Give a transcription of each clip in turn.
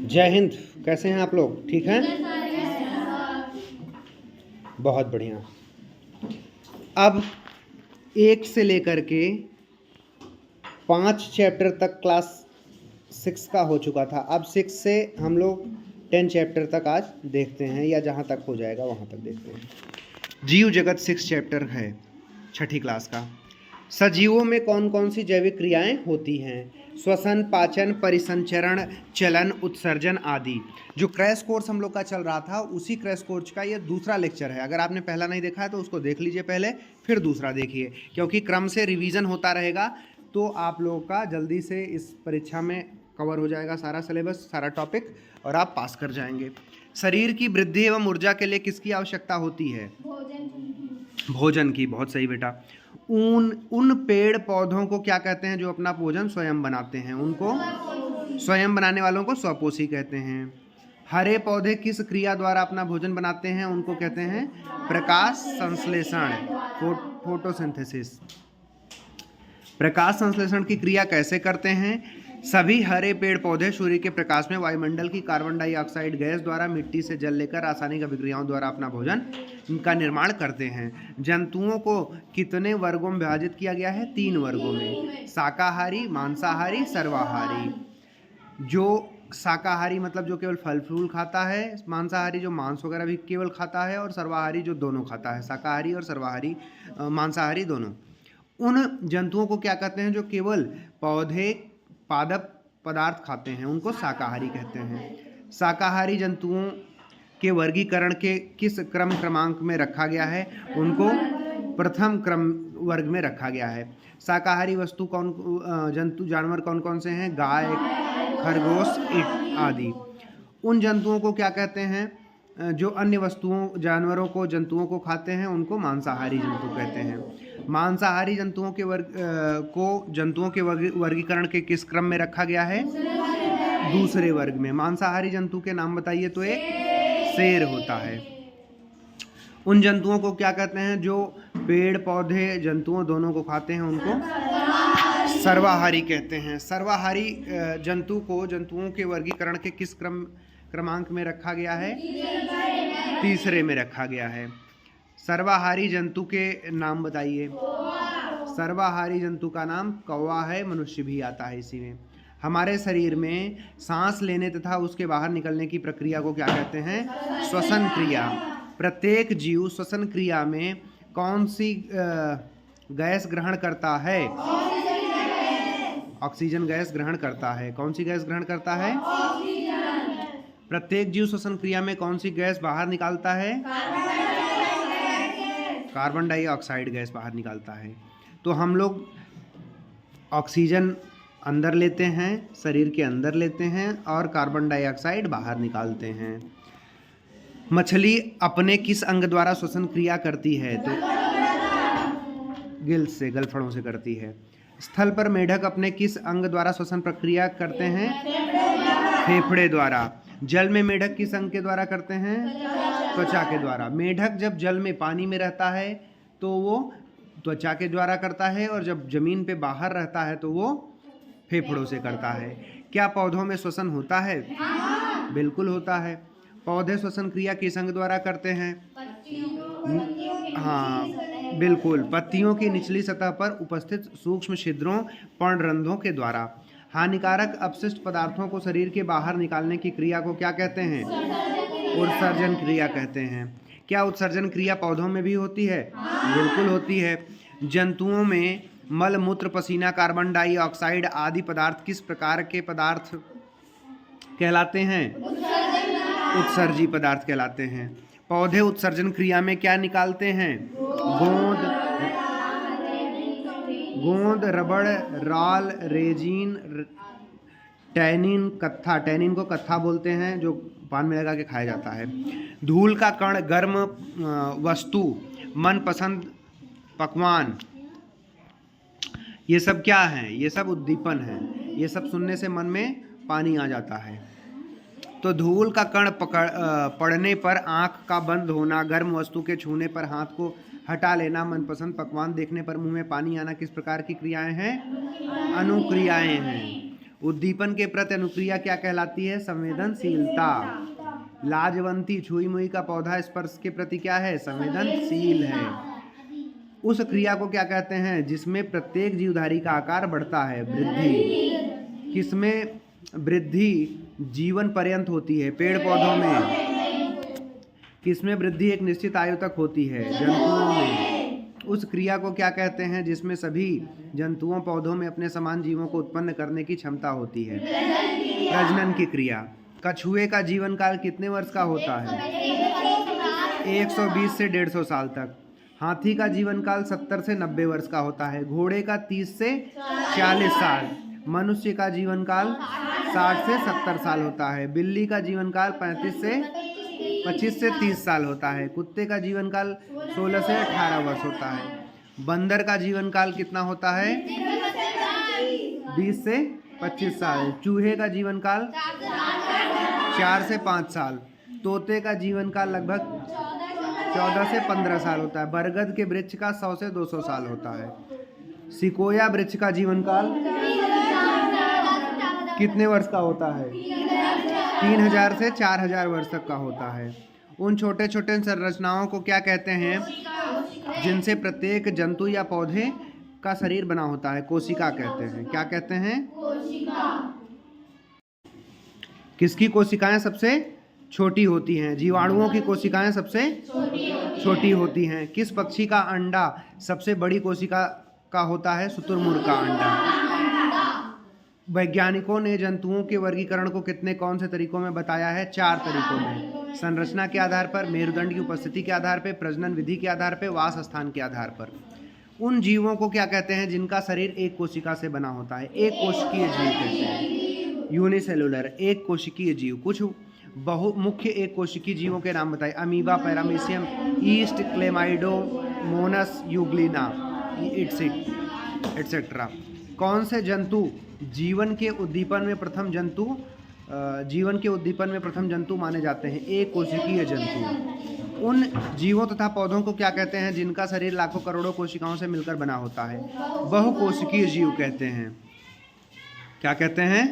जय हिंद। कैसे हैं आप लोग? ठीक हैं? बहुत बढ़िया। अब 1 से लेकर के 5 चैप्टर तक क्लास 6 का हो चुका था। अब 6 से हम लोग 10 चैप्टर तक आज देखते हैं, या जहाँ तक हो जाएगा वहाँ तक देखते हैं। जीव जगत 6 चैप्टर है, 6ठी क्लास का। सजीवों में कौन कौन सी जैविक क्रियाएं होती हैं? श्वसन, पाचन, परिसंचरण, चलन, उत्सर्जन आदि। जो क्रैश कोर्स हम लोग का चल रहा था, उसी क्रैश कोर्स का ये दूसरा लेक्चर है। अगर आपने पहला नहीं देखा है तो उसको देख लीजिए पहले, फिर दूसरा देखिए, क्योंकि क्रम से रिवीजन होता रहेगा तो आप लोगों का जल्दी से इस परीक्षा में कवर हो जाएगा सारा सिलेबस, सारा टॉपिक, और आप पास कर जाएंगे। शरीर की वृद्धि एवं ऊर्जा के लिए किसकी आवश्यकता होती है? भोजन की। बहुत सही बेटा। उन पेड़ पौधों को क्या कहते हैं जो अपना भोजन स्वयं बनाते हैं? उनको स्वयं बनाने वालों को स्वपोषी कहते हैं। हरे पौधे किस क्रिया द्वारा अपना भोजन बनाते हैं? उनको कहते हैं प्रकाश संश्लेषण, फोटोसिंथेसिस। प्रकाश संश्लेषण की क्रिया कैसे करते हैं? सभी हरे पेड़ पौधे सूर्य के प्रकाश में वायुमंडल की कार्बन डाइऑक्साइड गैस द्वारा मिट्टी से जल लेकर रासायनिक अभिक्रियाओं द्वारा अपना भोजन का निर्माण करते हैं। जंतुओं को कितने वर्गों में विभाजित किया गया है? 3 वर्गों में, शाकाहारी, मांसाहारी, सर्वाहारी। जो शाकाहारी मतलब जो केवल फल फूल खाता है, मांसाहारी जो मांस वगैरह भी केवल खाता है, और सर्वाहारी जो दोनों खाता है, शाकाहारी और सर्वाहारी, मांसाहारी दोनों। उन जंतुओं को क्या कहते हैं जो केवल पौधे पादप पदार्थ खाते हैं? उनको शाकाहारी कहते हैं। शाकाहारी जंतुओं के वर्गीकरण के किस क्रमांक में रखा गया है? उनको प्रथम क्रम वर्ग में रखा गया है। शाकाहारी वस्तु जानवर कौन कौन से हैं? गाय, खरगोश, ईंट आदि। उन जंतुओं को क्या कहते हैं जो अन्य जानवरों को, जंतुओं को खाते हैं? उनको मांसाहारी जंतु कहते हैं। मांसाहारी जंतुओं के वर्गीकरण के किस क्रम में रखा गया है? दूसरे वर्ग में। मांसाहारी जंतु के नाम बताइए तो एक शेर होता है। उन जंतुओं को क्या कहते हैं जो पेड़ पौधे जंतुओं दोनों को खाते हैं? उनको सर्वाहारी कहते हैं। सर्वाहारी जंतुओं के वर्गीकरण के किस क्रमांक में रखा गया है? तीसरे में रखा गया है। सर्वाहारी जंतु के नाम बताइए। सर्वाहारी जंतु का नाम कौवा है, मनुष्य भी आता है इसी में। हमारे शरीर में सांस लेने तथा उसके बाहर निकलने की प्रक्रिया को क्या कहते हैं? श्वसन क्रिया। प्रत्येक जीव श्वसन क्रिया में कौन सी गैस ग्रहण करता है? ऑक्सीजन गैस ग्रहण करता है। कौन सी गैस ग्रहण करता है? प्रत्येक जीव श्वसन क्रिया में कौन सी गैस बाहर निकालता है? कार्बन डाइऑक्साइड गैस बाहर निकालता है। तो हम लोग ऑक्सीजन अंदर लेते हैं, शरीर के अंदर लेते हैं, और कार्बन डाइऑक्साइड बाहर निकालते हैं। मछली अपने किस अंग द्वारा श्वसन क्रिया करती है? तो गिल्स से, गलफड़ों से करती है। स्थल पर मेढक अपने किस अंग द्वारा श्वसन प्रक्रिया करते हैं? फेफड़े द्वारा। जल में मेढक किस अंग के द्वारा करते हैं? त्वचा के द्वारा। मेढक जब जल में, पानी में रहता है तो वो त्वचा के द्वारा करता है, और जब जमीन पे बाहर रहता है तो वो फेफड़ों से करता है। क्या पौधों में श्वसन होता है? बिल्कुल होता है। पौधे श्वसन क्रिया किस अंग द्वारा करते हैं? हाँ बिल्कुल, पत्तियों की निचली सतह पर उपस्थित सूक्ष्म छिद्रों, पर्णरंध्रों के द्वारा। हानिकारक अपशिष्ट पदार्थों को शरीर के बाहर निकालने की क्रिया को क्या कहते हैं? उत्सर्जन क्रिया कहते हैं। क्या उत्सर्जन क्रिया पौधों में भी होती है? बिल्कुल होती है। जंतुओं में मल, मूत्र, पसीना, कार्बन डाइऑक्साइड आदि पदार्थ किस प्रकार के पदार्थ कहलाते हैं? उत्सर्जी पदार्थ कहलाते हैं। पौधे उत्सर्जन क्रिया में क्या निकालते हैं? गोंद, रबड़, राल, रेजिन, टैनिन, कत्था। टैनिन को कत्था बोलते हैं, जो पान में लगा के खाया जाता है। धूल का कण, गर्म वस्तु, मनपसंद पकवान, ये सब क्या है? ये सब उद्दीपन है। ये सब सुनने से मन में पानी आ जाता है। तो धूल का कण पड़ने पर आँख का बंद होना, गर्म वस्तु के छूने पर हाथ को हटा लेना, मनपसंद पकवान देखने पर मुंह में पानी आना किस प्रकार की क्रियाएं हैं? अनुक्रियाएं हैं। उद्दीपन के प्रति अनुक्रिया क्या कहलाती है? संवेदनशीलता। लाजवंती छुई मुई का पौधा स्पर्श के प्रति क्या है? संवेदनशील है। उस क्रिया को क्या कहते हैं जिसमें प्रत्येक जीवधारी का आकार बढ़ता है? वृद्धि। किसमें वृद्धि जीवन पर्यंत होती है? पेड़ पौधों में। किसमें वृद्धि एक निश्चित आयु तक होती है? जंतुओं में। उस क्रिया को क्या कहते हैं जिसमें सभी जंतुओं पौधों में अपने समान जीवों को उत्पन्न करने की क्षमता होती है? प्रजनन की क्रिया। कछुए का जीवन काल कितने वर्ष का होता है? 120 से 150 साल तक। हाथी का जीवन काल 70 से 90 वर्ष का होता है। घोड़े का 30 से 40 साल। मनुष्य का जीवन काल 60 से 70 साल होता है। बिल्ली का जीवन काल 25 से 30 साल होता है। कुत्ते का जीवन काल 16 से 18 वर्ष होता है। बंदर का जीवन काल कितना होता है? 20 से 25 साल। चूहे का जीवन काल 4 से 5 साल। तोते का जीवन काल लगभग 14 से 15 साल होता है। बरगद के वृक्ष का 100 से 200 साल होता है। सिकोया वृक्ष का जीवन काल कितने वर्ष का होता है? 3000 से 4000 वर्ष तक का होता है। उन छोटे छोटे संरचनाओं को क्या कहते हैं जिनसे प्रत्येक जंतु या पौधे का शरीर बना होता है? कोशिका कहते हैं। क्या कहते हैं? किसकी कोशिकाएं सबसे छोटी होती हैं? जीवाणुओं की कोशिकाएं सबसे छोटी होती हैं। किस पक्षी का अंडा सबसे बड़ी कोशिका का होता है? शुतुरमुर्ग का अंडा। वैज्ञानिकों ने जंतुओं के वर्गीकरण को कौन से तरीकों में बताया है? 4 तरीकों में। संरचना के आधार पर, मेरुदंड की उपस्थिति के आधार पर, प्रजनन विधि के आधार पर, वास स्थान के आधार पर। उन जीवों को क्या कहते हैं जिनका शरीर एक कोशिका से बना होता है? एक कोशिकीय जीव कहते हैं। यूनिसेलुलर, एक कोशिकीय जीव। कुछ बहुमुख्य एक कोशिकीय जीवों के नाम बताइए। Amoeba, paramecium, east, Chlamydomonas, Euglena, etcetera. कौन से जंतु जीवन के उद्दीपन में प्रथम जंतु माने जाते हैं? एक कोशिकीय जंतु। उन जीवों तथा पौधों को क्या कहते हैं जिनका शरीर लाखों करोड़ों कोशिकाओं से मिलकर बना होता है? बहुकोशिकीय जीव कहते हैं। क्या कहते हैं?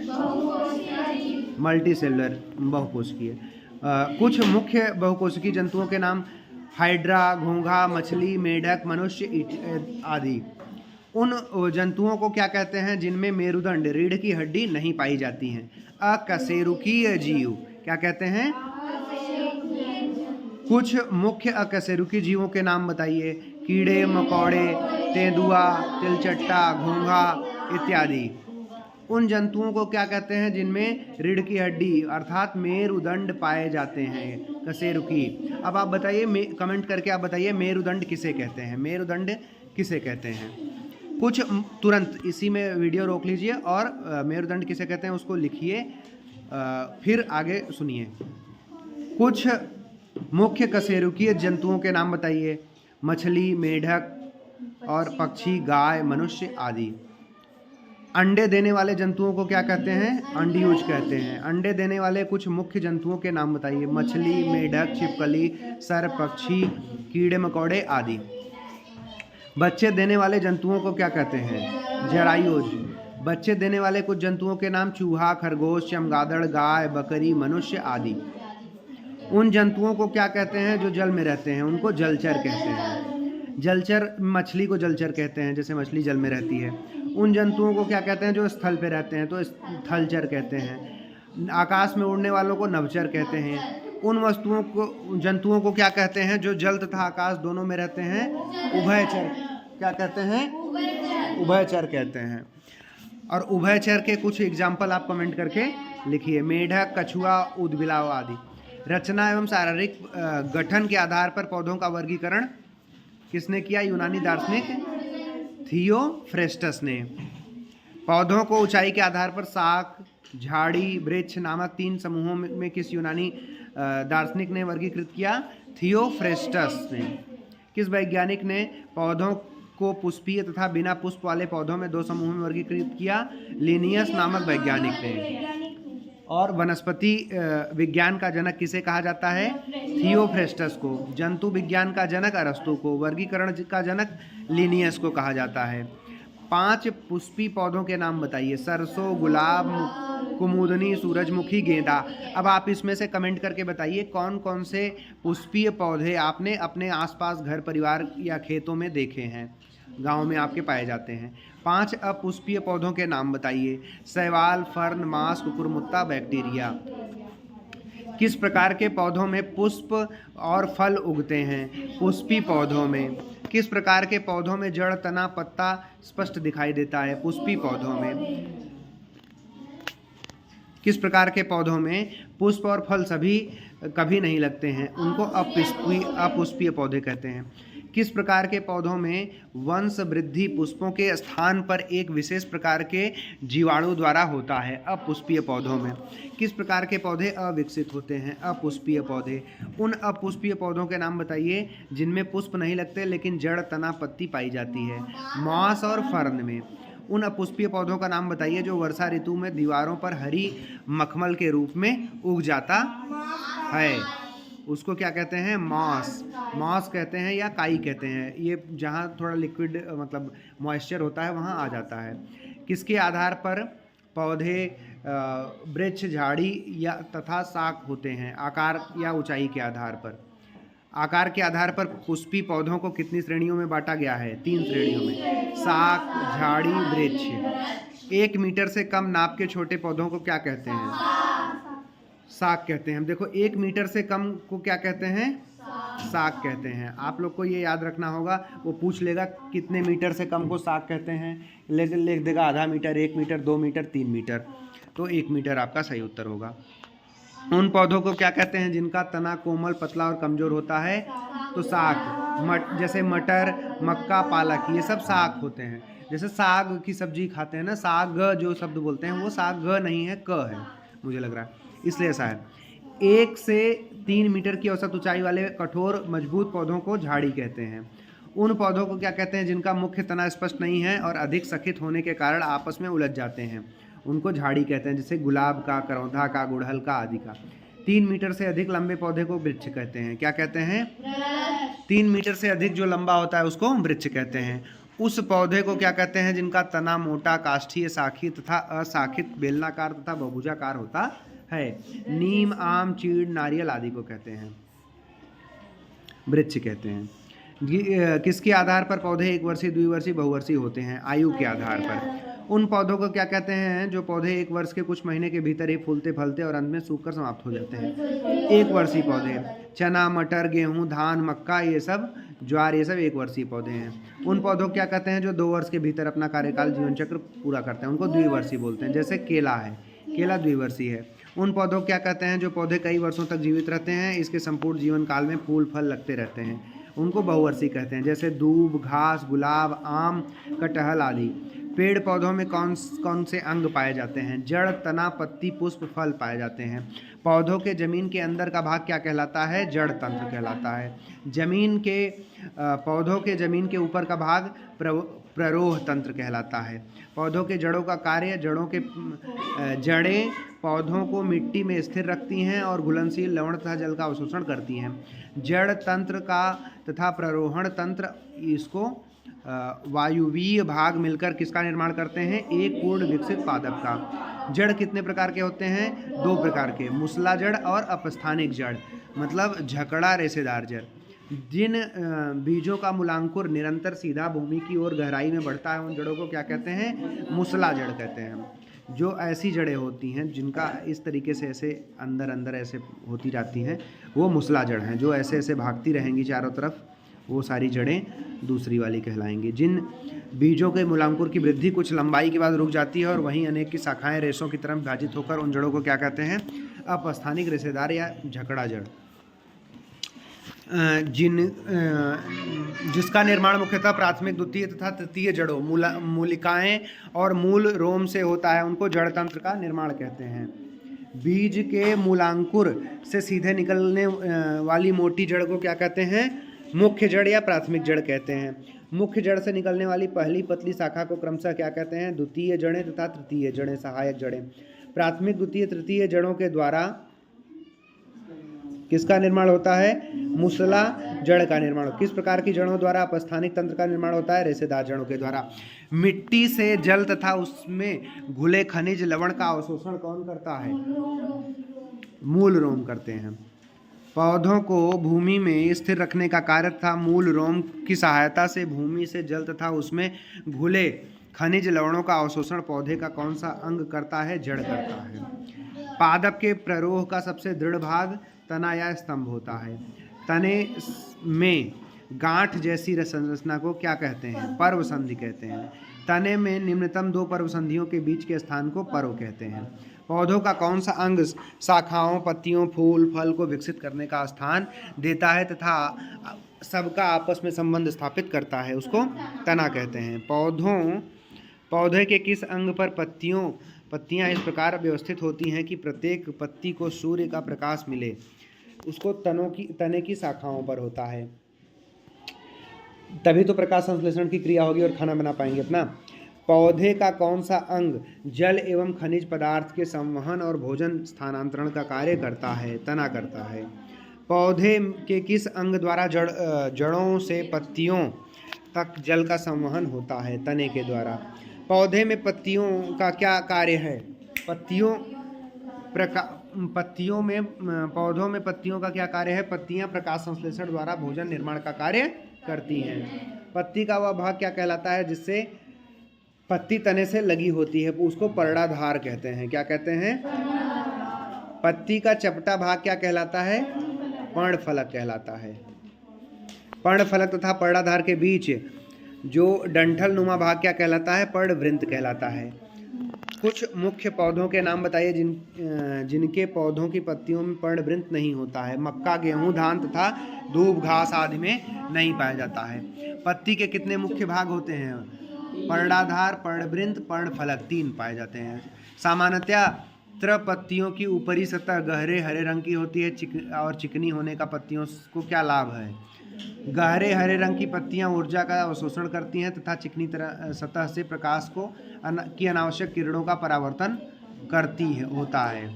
मल्टीसेलुलर, बहुकोशिकीय। कुछ मुख्य बहुकोशिकीय जंतुओं के नाम: हाइड्रा, घोंघा, मछली, मेढक, मनुष्य आदि। उन जंतुओं को क्या कहते हैं जिनमें मेरुदंड, रीढ़ की हड्डी नहीं पाई जाती हैं? अकशेरुकीय जीव। क्या कहते हैं? कुछ मुख्य अकशेरुकीय जीवों के नाम बताइए। कीड़े मकोड़े, तेंदुआ, तिलचट्टा, घोंघा इत्यादि। उन जंतुओं को क्या कहते हैं जिनमें रीढ़ की हड्डी अर्थात मेरुदंड पाए जाते हैं? कशेरुकी। अब आप बताइए, कमेंट करके आप बताइए मेरुदंड किसे कहते हैं? मेरुदंड किसे कहते हैं? कुछ तुरंत इसी में वीडियो रोक लीजिए और मेरुदंड किसे कहते हैं उसको लिखिए, फिर आगे सुनिए। कुछ मुख्य कशेरुकीय जंतुओं के नाम बताइए। मछली, मेढक और पक्षी, गाय, मनुष्य आदि। अंडे देने वाले जंतुओं को क्या कहते हैं? अंडीयूज कहते हैं। अंडे देने वाले कुछ मुख्य जंतुओं के नाम बताइए। मछली, मेढक, छिपकली, सर्प, पक्षी, कीड़े मकोड़े आदि। बच्चे देने वाले जंतुओं को क्या कहते हैं? जरायुज। बच्चे देने वाले कुछ जंतुओं के नाम: चूहा, खरगोश, चमगादड़, गाय, बकरी, मनुष्य आदि। उन जंतुओं को क्या कहते हैं जो जल में रहते हैं? उनको जलचर कहते हैं। जलचर, मछली को जलचर कहते हैं, जैसे मछली जल में रहती है। उन जंतुओं को क्या कहते हैं जो स्थल पे रहते हैं? तो थलचर कहते हैं। आकाश में उड़ने वालों को नभचर कहते हैं। उन वस्तुओं को, जंतुओं को क्या कहते हैं जो जल तथा आकाश दोनों में रहते हैं? उभयचर। क्या कहते हैं? उभयचर कहते हैं। और उभयचर के कुछ एग्जाम्पल आप कमेंट करके लिखिए। मेढक, कछुआ, ऊदबिलाव आदि। रचना एवं शारीरिक गठन के आधार पर पौधों का वर्गीकरण किसने किया? यूनानी दार्शनिक थियोफ्रेस्टस ने। पौधों को ऊंचाई के आधार पर शाख, झाड़ी, वृक्ष नामक 3 समूहों में किस यूनानी दार्शनिक ने वर्गीकृत किया? थियोफ्रेस्टस ने। किस वैज्ञानिक ने पौधों को पुष्पीय तथा बिना पुष्प वाले पौधों में 2 समूहों में वर्गीकृत किया? लिनियस नामक वैज्ञानिक ने। और वनस्पति विज्ञान का जनक किसे कहा जाता है? थियोफ्रेस्टस को। जंतु विज्ञान का जनक अरस्तु को। वर्गीकरण का जनक लिनियस को कहा जाता है। 5 पुष्पी पौधों के नाम बताइए। सरसों, गुलाब, कुमुदनी, सूरजमुखी, गेंदा। अब आप इसमें से कमेंट करके बताइए कौन कौन से पुष्पीय पौधे आपने अपने आसपास घर परिवार या खेतों में देखे हैं, गांव में आपके पाए जाते हैं। 5 अपुष्पीय पौधों के नाम बताइए। शैवाल, फर्न, मांस, कुकुरमुत्ता, बैक्टीरिया। किस प्रकार के पौधों में पुष्प और फल उगते हैं? पुष्पी पौधों में। किस प्रकार के पौधों में जड़, तना, पत्ता स्पष्ट दिखाई देता है? पुष्पी पौधों में। किस प्रकार के पौधों में पुष्प और फल सभी कभी नहीं लगते हैं? उनको अपुष्पीय पौधे कहते हैं। किस प्रकार के पौधों में वंश वृद्धि पुष्पों के स्थान पर एक विशेष प्रकार के जीवाणु द्वारा होता है? अपुष्पीय पौधों में। किस प्रकार के पौधे अविकसित होते हैं? अपुष्पीय पौधे। उन अपुष्पीय पौधों के नाम बताइए जिनमें पुष्प नहीं लगते लेकिन जड़, तना, पत्ती पाई जाती है। मॉस और फर्न में। उन अपुष्पीय पौधों का नाम बताइए जो वर्षा ऋतु में दीवारों पर हरी मखमल के रूप में उग जाता है। उसको क्या कहते हैं? मॉस। मॉस कहते हैं या काई कहते हैं। ये जहाँ थोड़ा लिक्विड मतलब मॉइस्चर होता है वहाँ आ जाता है। किसके आधार पर पौधे वृक्ष, झाड़ी या तथा शाख होते हैं? आकार या ऊंचाई के आधार पर। आकार के आधार पर पुष्पी पौधों को कितनी श्रेणियों में बांटा गया है? 3 श्रेणियों में। शाख, झाड़ी, वृक्ष। 1 मीटर से कम नाप के छोटे पौधों को क्या कहते हैं? शाख कहते हैं। देखो 1 मीटर से कम को क्या कहते हैं? शाख कहते हैं। आप लोग को ये याद रखना होगा, वो पूछ लेगा कितने मीटर से कम को शाख कहते हैं, लिख देगा आधा मीटर, 1 मीटर, 2 मीटर, 3 मीटर, तो 1 मीटर आपका सही उत्तर होगा। उन पौधों को क्या कहते हैं जिनका तना कोमल, पतला और कमजोर होता है? तो शाख। जैसे मटर, मक्का, पालक, ये सब शाख होते हैं। जैसे साग की सब्जी खाते हैं ना, साग जो शब्द बोलते हैं वो साग नहीं है, क है, मुझे लग रहा है, इसलिए ऐसा है। 1 से 3 मीटर की औसत ऊंचाई वाले कठोर मजबूत पौधों को झाड़ी कहते हैं। उन पौधों को क्या कहते हैं जिनका मुख्य तना स्पष्ट नहीं है और अधिक सखित होने के कारण आपस में उलझ जाते हैं? उनको झाड़ी कहते हैं। जैसे गुलाब का, करौंधा का, गुड़हल का आदि का। 3 मीटर से अधिक लंबे पौधे को वृक्ष कहते हैं। क्या कहते हैं? 3 मीटर से अधिक जो लंबा होता है उसको वृक्ष कहते हैं। उस पौधे को क्या कहते हैं जिनका तना मोटा, काष्ठीय, शाखी तथा अशाखित, बेलनाकार तथा बहुभुजाकार होता है? नीम, आम, चीड़, नारियल आदि को कहते हैं वृक्ष कहते हैं। किसके आधार पर पौधे 1 वर्षीय, द्विवर्षीय, बहुवर्षीय होते हैं? आयु के आधार पर। उन पौधों को क्या कहते हैं जो पौधे 1 वर्ष के कुछ महीने के भीतर ही फूलते फलते और अंत में सूखकर समाप्त हो जाते हैं? 1 वर्षीय पौधे। चना, मटर, गेहूं, धान, मक्का, ये सब, ज्वार, ये सब 1 वर्षीय पौधे हैं। उन पौधों को क्या कहते हैं जो 2 वर्ष के भीतर अपना कार्यकाल, जीवन चक्र पूरा करते हैं? उनको द्विवर्षीय बोलते हैं। जैसे केला है, केला द्विवर्षीय है। उन पौधों को क्या कहते हैं जो पौधे कई वर्षों तक जीवित रहते हैं, इसके संपूर्ण जीवन काल में फूल फल लगते रहते हैं? उनको बहुवर्षीय कहते हैं। जैसे दूब, घास, गुलाब, आम, कटहल आदि। पेड़ पौधों में कौन से अंग पाए जाते हैं? जड़, तना, पत्ती, पुष्प, फल पाए जाते हैं। पौधों के जमीन के अंदर का भाग क्या कहलाता है? जड़ तंत्र कहलाता है। पौधों के जमीन के ऊपर का भाग प्ररोह तंत्र कहलाता है। पौधों के जड़ों का कार्य, जड़ें पौधों को मिट्टी में स्थिर रखती हैं और घुलनशील लवण तथा जल का अवशोषण करती हैं। जड़ तंत्र का तथा प्ररोहण तंत्र, इसको वायुवीय भाग मिलकर किसका निर्माण करते हैं? एक पूर्ण विकसित पादप का। जड़ कितने प्रकार के होते हैं? 2 प्रकार के, मुसला जड़ और अपस्थानिक जड़, मतलब झकड़ा रेशेदार जड़। जिन बीजों का मूलांकुर निरंतर सीधा भूमि की ओर गहराई में बढ़ता है उन जड़ों को क्या कहते हैं? मुसला जड़ कहते हैं। जो ऐसी जड़ें होती हैं जिनका इस तरीके से ऐसे अंदर अंदर ऐसे होती जाती हैं, वो मुसला जड़ हैं। जो ऐसे ऐसे भागती रहेंगी चारों तरफ, वो सारी जड़ें दूसरी वाली कहलाएंगी। जिन बीजों के मूलांकुर की वृद्धि कुछ लंबाई के बाद रुक जाती है और वहीं अनेक की शाखाएं रेशों की तरह विभाजित होकर उन जड़ों को क्या कहते हैं? अपस्थानिक रेशेदार या झकड़ा जड़। जिसका निर्माण मुख्यतः प्राथमिक, द्वितीय तथा तृतीय जड़ों, मूलिकाएं और मूल रोम से होता है, उनको जड़ तंत्र का निर्माण कहते हैं। बीज के मूलांकुर से सीधे निकलने वाली मोटी जड़ को क्या कहते हैं? मुख्य जड़ या प्राथमिक जड़ कहते हैं। मुख्य जड़ से निकलने वाली पहली पतली शाखा को क्रमशः क्या कहते हैं? द्वितीय जड़ें तथा तृतीय जड़ें, सहायक जड़ें। प्राथमिक, द्वितीय, तृतीय जड़ों के द्वारा किसका निर्माण होता है? मूसला जड़ का निर्माण। किस प्रकार की जड़ों द्वारा अपस्थानिक तंत्र का निर्माण होता है? रेशेदार जड़ों के द्वारा। मिट्टी से जल तथा उसमें घुले खनिज लवण का अवशोषण कौन करता है? मूल रोम करते हैं। पौधों को भूमि में स्थिर रखने का कार्य तथा मूल रोम की सहायता से भूमि से जल तथा उसमें घुले खनिज लवणों का अवशोषण पौधे का कौन सा अंग करता है? जड़ करता है। पादप के प्ररोह का सबसे दृढ़ भाग तना या स्तंभ होता है। तने में गांठ जैसी संरचना को क्या कहते हैं? पर्व संधि कहते हैं। तने में निम्नतम दो पर्व संधियों के बीच के स्थान को पर्व कहते हैं। पौधों का कौन सा अंग शाखाओं, पत्तियों, फूल, फल को विकसित करने का स्थान देता है तथा सबका आपस में संबंध स्थापित करता है? उसको तना कहते हैं। पौधे के किस अंग पर पत्तियां इस प्रकार व्यवस्थित होती हैं कि प्रत्येक पत्ती को सूर्य का प्रकाश मिले? उसको तने की शाखाओं पर होता है। तभी तो प्रकाश संश्लेषण की क्रिया होगी और खाना बना पाएंगे अपना। पौधे का कौन सा अंग जल एवं खनिज पदार्थ के संवहन और भोजन स्थानांतरण का कार्य करता है? तना करता है। पौधे के किस अंग द्वारा जड़ों से पत्तियों तक जल का संवहन होता है? तने के द्वारा। पौधे में पत्तियों का क्या कार्य है? पौधों में पत्तियों का क्या कार्य है? पत्तियां प्रकाश संश्लेषण द्वारा भोजन निर्माण का कार्य करती हैं। पत्ती का वह भाग क्या कहलाता है जिससे पत्ती तने से लगी होती है? उसको पर्णाधार कहते हैं। क्या कहते हैं? पत्ती का चपटा भाग क्या कहलाता है? पर्णफलक कहलाता है। पर्णफलक तथा पर्णाधार के बीच जो डंठल नुमा भाग क्या कहलाता है? पर्णवृंत कहलाता है। कुछ मुख्य पौधों के नाम बताइए जिनके पौधों की पत्तियों में पर्णवृंत नहीं होता है। मक्का, गेहूं, धान तथा दूब घास आदि में नहीं पाया जाता है। पत्ती के कितने मुख्य भाग होते हैं? पर्णाधार, पर्णवृंत, पर्णफलक, 3 पाए जाते हैं। सामान्यतः पत्तियों की ऊपरी सतह गहरे हरे रंग की होती है और चिकनी होने का पत्तियों को क्या लाभ है? गहरे हरे रंग की पत्तियां ऊर्जा का अवशोषण करती हैं तथा चिकनी सतह से प्रकाश की अनावश्यक किरणों का परावर्तन होता है।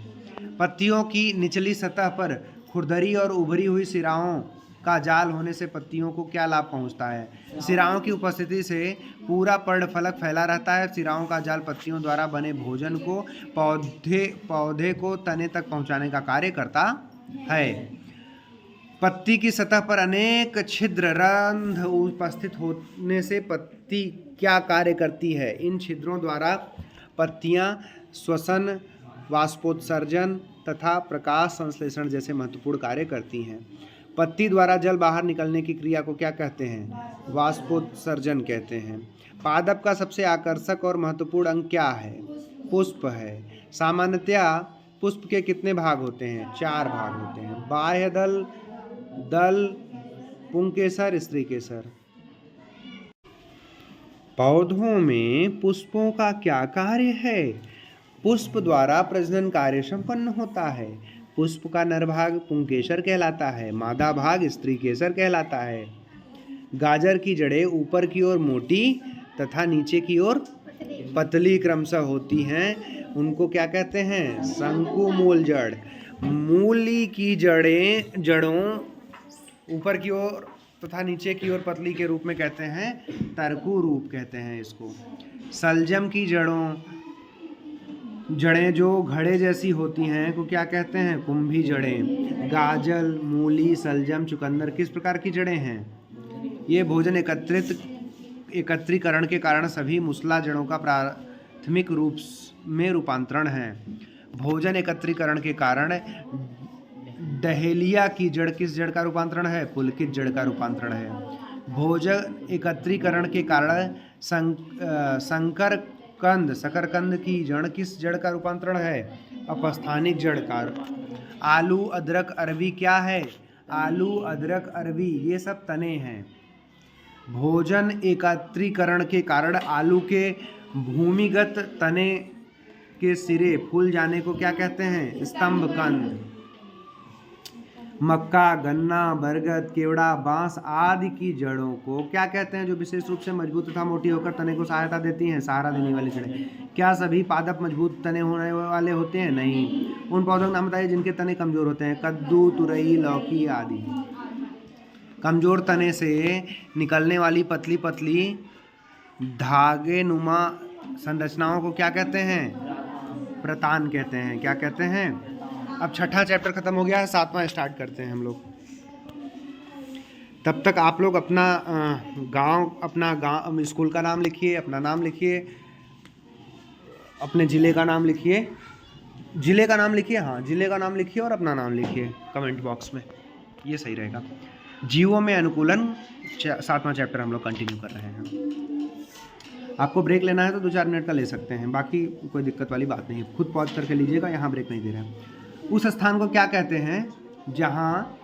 पत्तियों की निचली सतह पर खुरदरी और उभरी हुई सिराओं का जाल होने से पत्तियों को क्या लाभ पहुंचता है? सिराओं की उपस्थिति से पूरा पर्णफलक फैला रहता है। सिराओं का जाल पत्तियों द्वारा बने भोजन को पौधे को तने तक पहुंचाने का कार्य करता है। पत्ती की सतह पर अनेक छिद्र रंध्र उपस्थित होने से पत्ती क्या कार्य करती है? इन छिद्रों द्वारा पत्तियां श्वसन, वाष्पोत्सर्जन तथा प्रकाश संश्लेषण जैसे महत्वपूर्ण कार्य करती हैं। पत्ती द्वारा जल बाहर निकलने की क्रिया को क्या कहते हैं? वाष्पोत्सर्जन कहते हैं। पादप का सबसे आकर्षक और महत्वपूर्ण अंग क्या है? पुष्प है। सामान्यतया पुष्प के कितने भाग होते हैं? 4 भाग होते हैं। बाह्य दल, पुंकेसर, स्त्रीकेसर। पौधों में पुष्पों का क्या कार्य है? पुष्प द्वारा प्रजनन कार्य संपन्न होता है। पुष्प का नर भाग पुंकेसर कहलाता है, मादा भाग स्त्रीकेसर कहलाता है। गाजर की जड़ें ऊपर की ओर मोटी तथा नीचे की ओर पतली क्रमशः होती हैं। उनको क्या कहते हैं? शंकु मूल जड़। मूली की जड़ों ऊपर की ओर तथा नीचे की ओर पतली के रूप में कहते हैं तरकु रूप कहते हैं इसको। सलजम की जड़ें जो घड़े जैसी होती हैं को क्या कहते हैं? कुंभी जड़ें। गाजर, मूली, सलजम, चुकंदर किस प्रकार की जड़ें हैं? ये भोजन एकत्रीकरण के कारण सभी मूसला जड़ों का प्राथमिक रूप में रूपांतरण है। भोजन एकत्रीकरण के कारण डहेलिया की जड़ किस जड़ का रूपांतरण है? पुलकित जड़ का रूपांतरण है। भोजन एकत्रीकरण के कारण शकरकंद की जड़ किस जड़ का रूपांतरण है? अपस्थानिक जड़ का। आलू, अदरक, अरबी क्या है? आलू, अदरक, अरबी ये सब तने हैं। भोजन एकत्रीकरण के कारण आलू के भूमिगत तने के सिरे फूल जाने को क्या कहते हैं? स्तंभकंद। मक्का, गन्ना, बरगद, केवड़ा, बांस आदि की जड़ों को क्या कहते हैं? जो विशेष रूप से मजबूत तथा मोटी होकर तने को सहायता देती हैं, सहारा देने वाली जड़ें। क्या सभी पादप मजबूत तने होने वाले होते हैं? नहीं। उन पौधों का नाम बताइए जिनके तने कमजोर होते हैं। कद्दू, तुरई, लौकी आदि। कमजोर तने से निकलने वाली पतली पतली धागे नुमा संरचनाओं को क्या कहते हैं? प्रतान कहते हैं। क्या कहते हैं? अब छठा चैप्टर खत्म हो गया है, सातवां स्टार्ट करते हैं हम लोग। तब तक आप लोग अपना गांव स्कूल का नाम लिखिए, अपना नाम लिखिए, अपने ज़िले का नाम लिखिए, ज़िले का नाम लिखिए, हाँ ज़िले का नाम लिखिए और अपना नाम लिखिए कमेंट बॉक्स में, ये सही रहेगा। जीवों में अनुकूलन सातवां चैप्टर हम लोग कंटिन्यू कर रहे हैं। आपको ब्रेक लेना है तो 2-4 मिनट का ले सकते हैं, बाकी कोई दिक्कत वाली बात नहीं है, खुद पॉज करके लीजिएगा, यहाँ ब्रेक नहीं दे रहे हैं। उस स्थान को क्या कहते हैं जहाँ